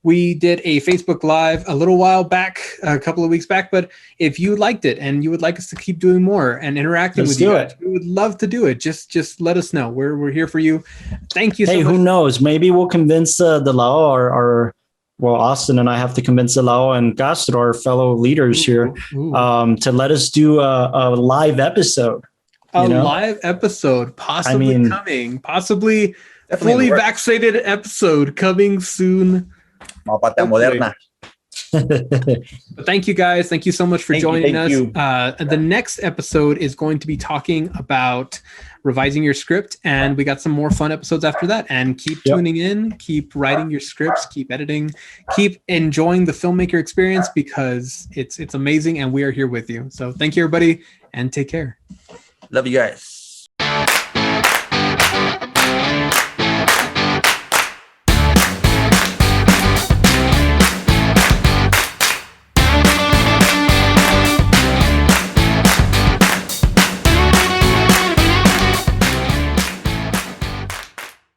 We did a Facebook Live a little while back, a couple of weeks back, but if you liked it and you would like us to keep doing more and interacting with you guys, we would love to do it. Just let us know. We're here for you. Thank you so much. Hey, who knows? Maybe we'll convince the Lao or Austin and I have to convince the Lao and Castro, our fellow leaders here, to let us do a live episode. Live episode, possibly coming. Possibly a fully vaccinated episode coming soon. But thank you guys. Thank you so much for joining us. The next episode is going to be talking about revising your script, and we got some more fun episodes after that. And keep tuning in, keep writing your scripts, keep editing, keep enjoying the filmmaker experience because it's amazing, and we are here with you. So thank you, everybody, and take care. Love you guys.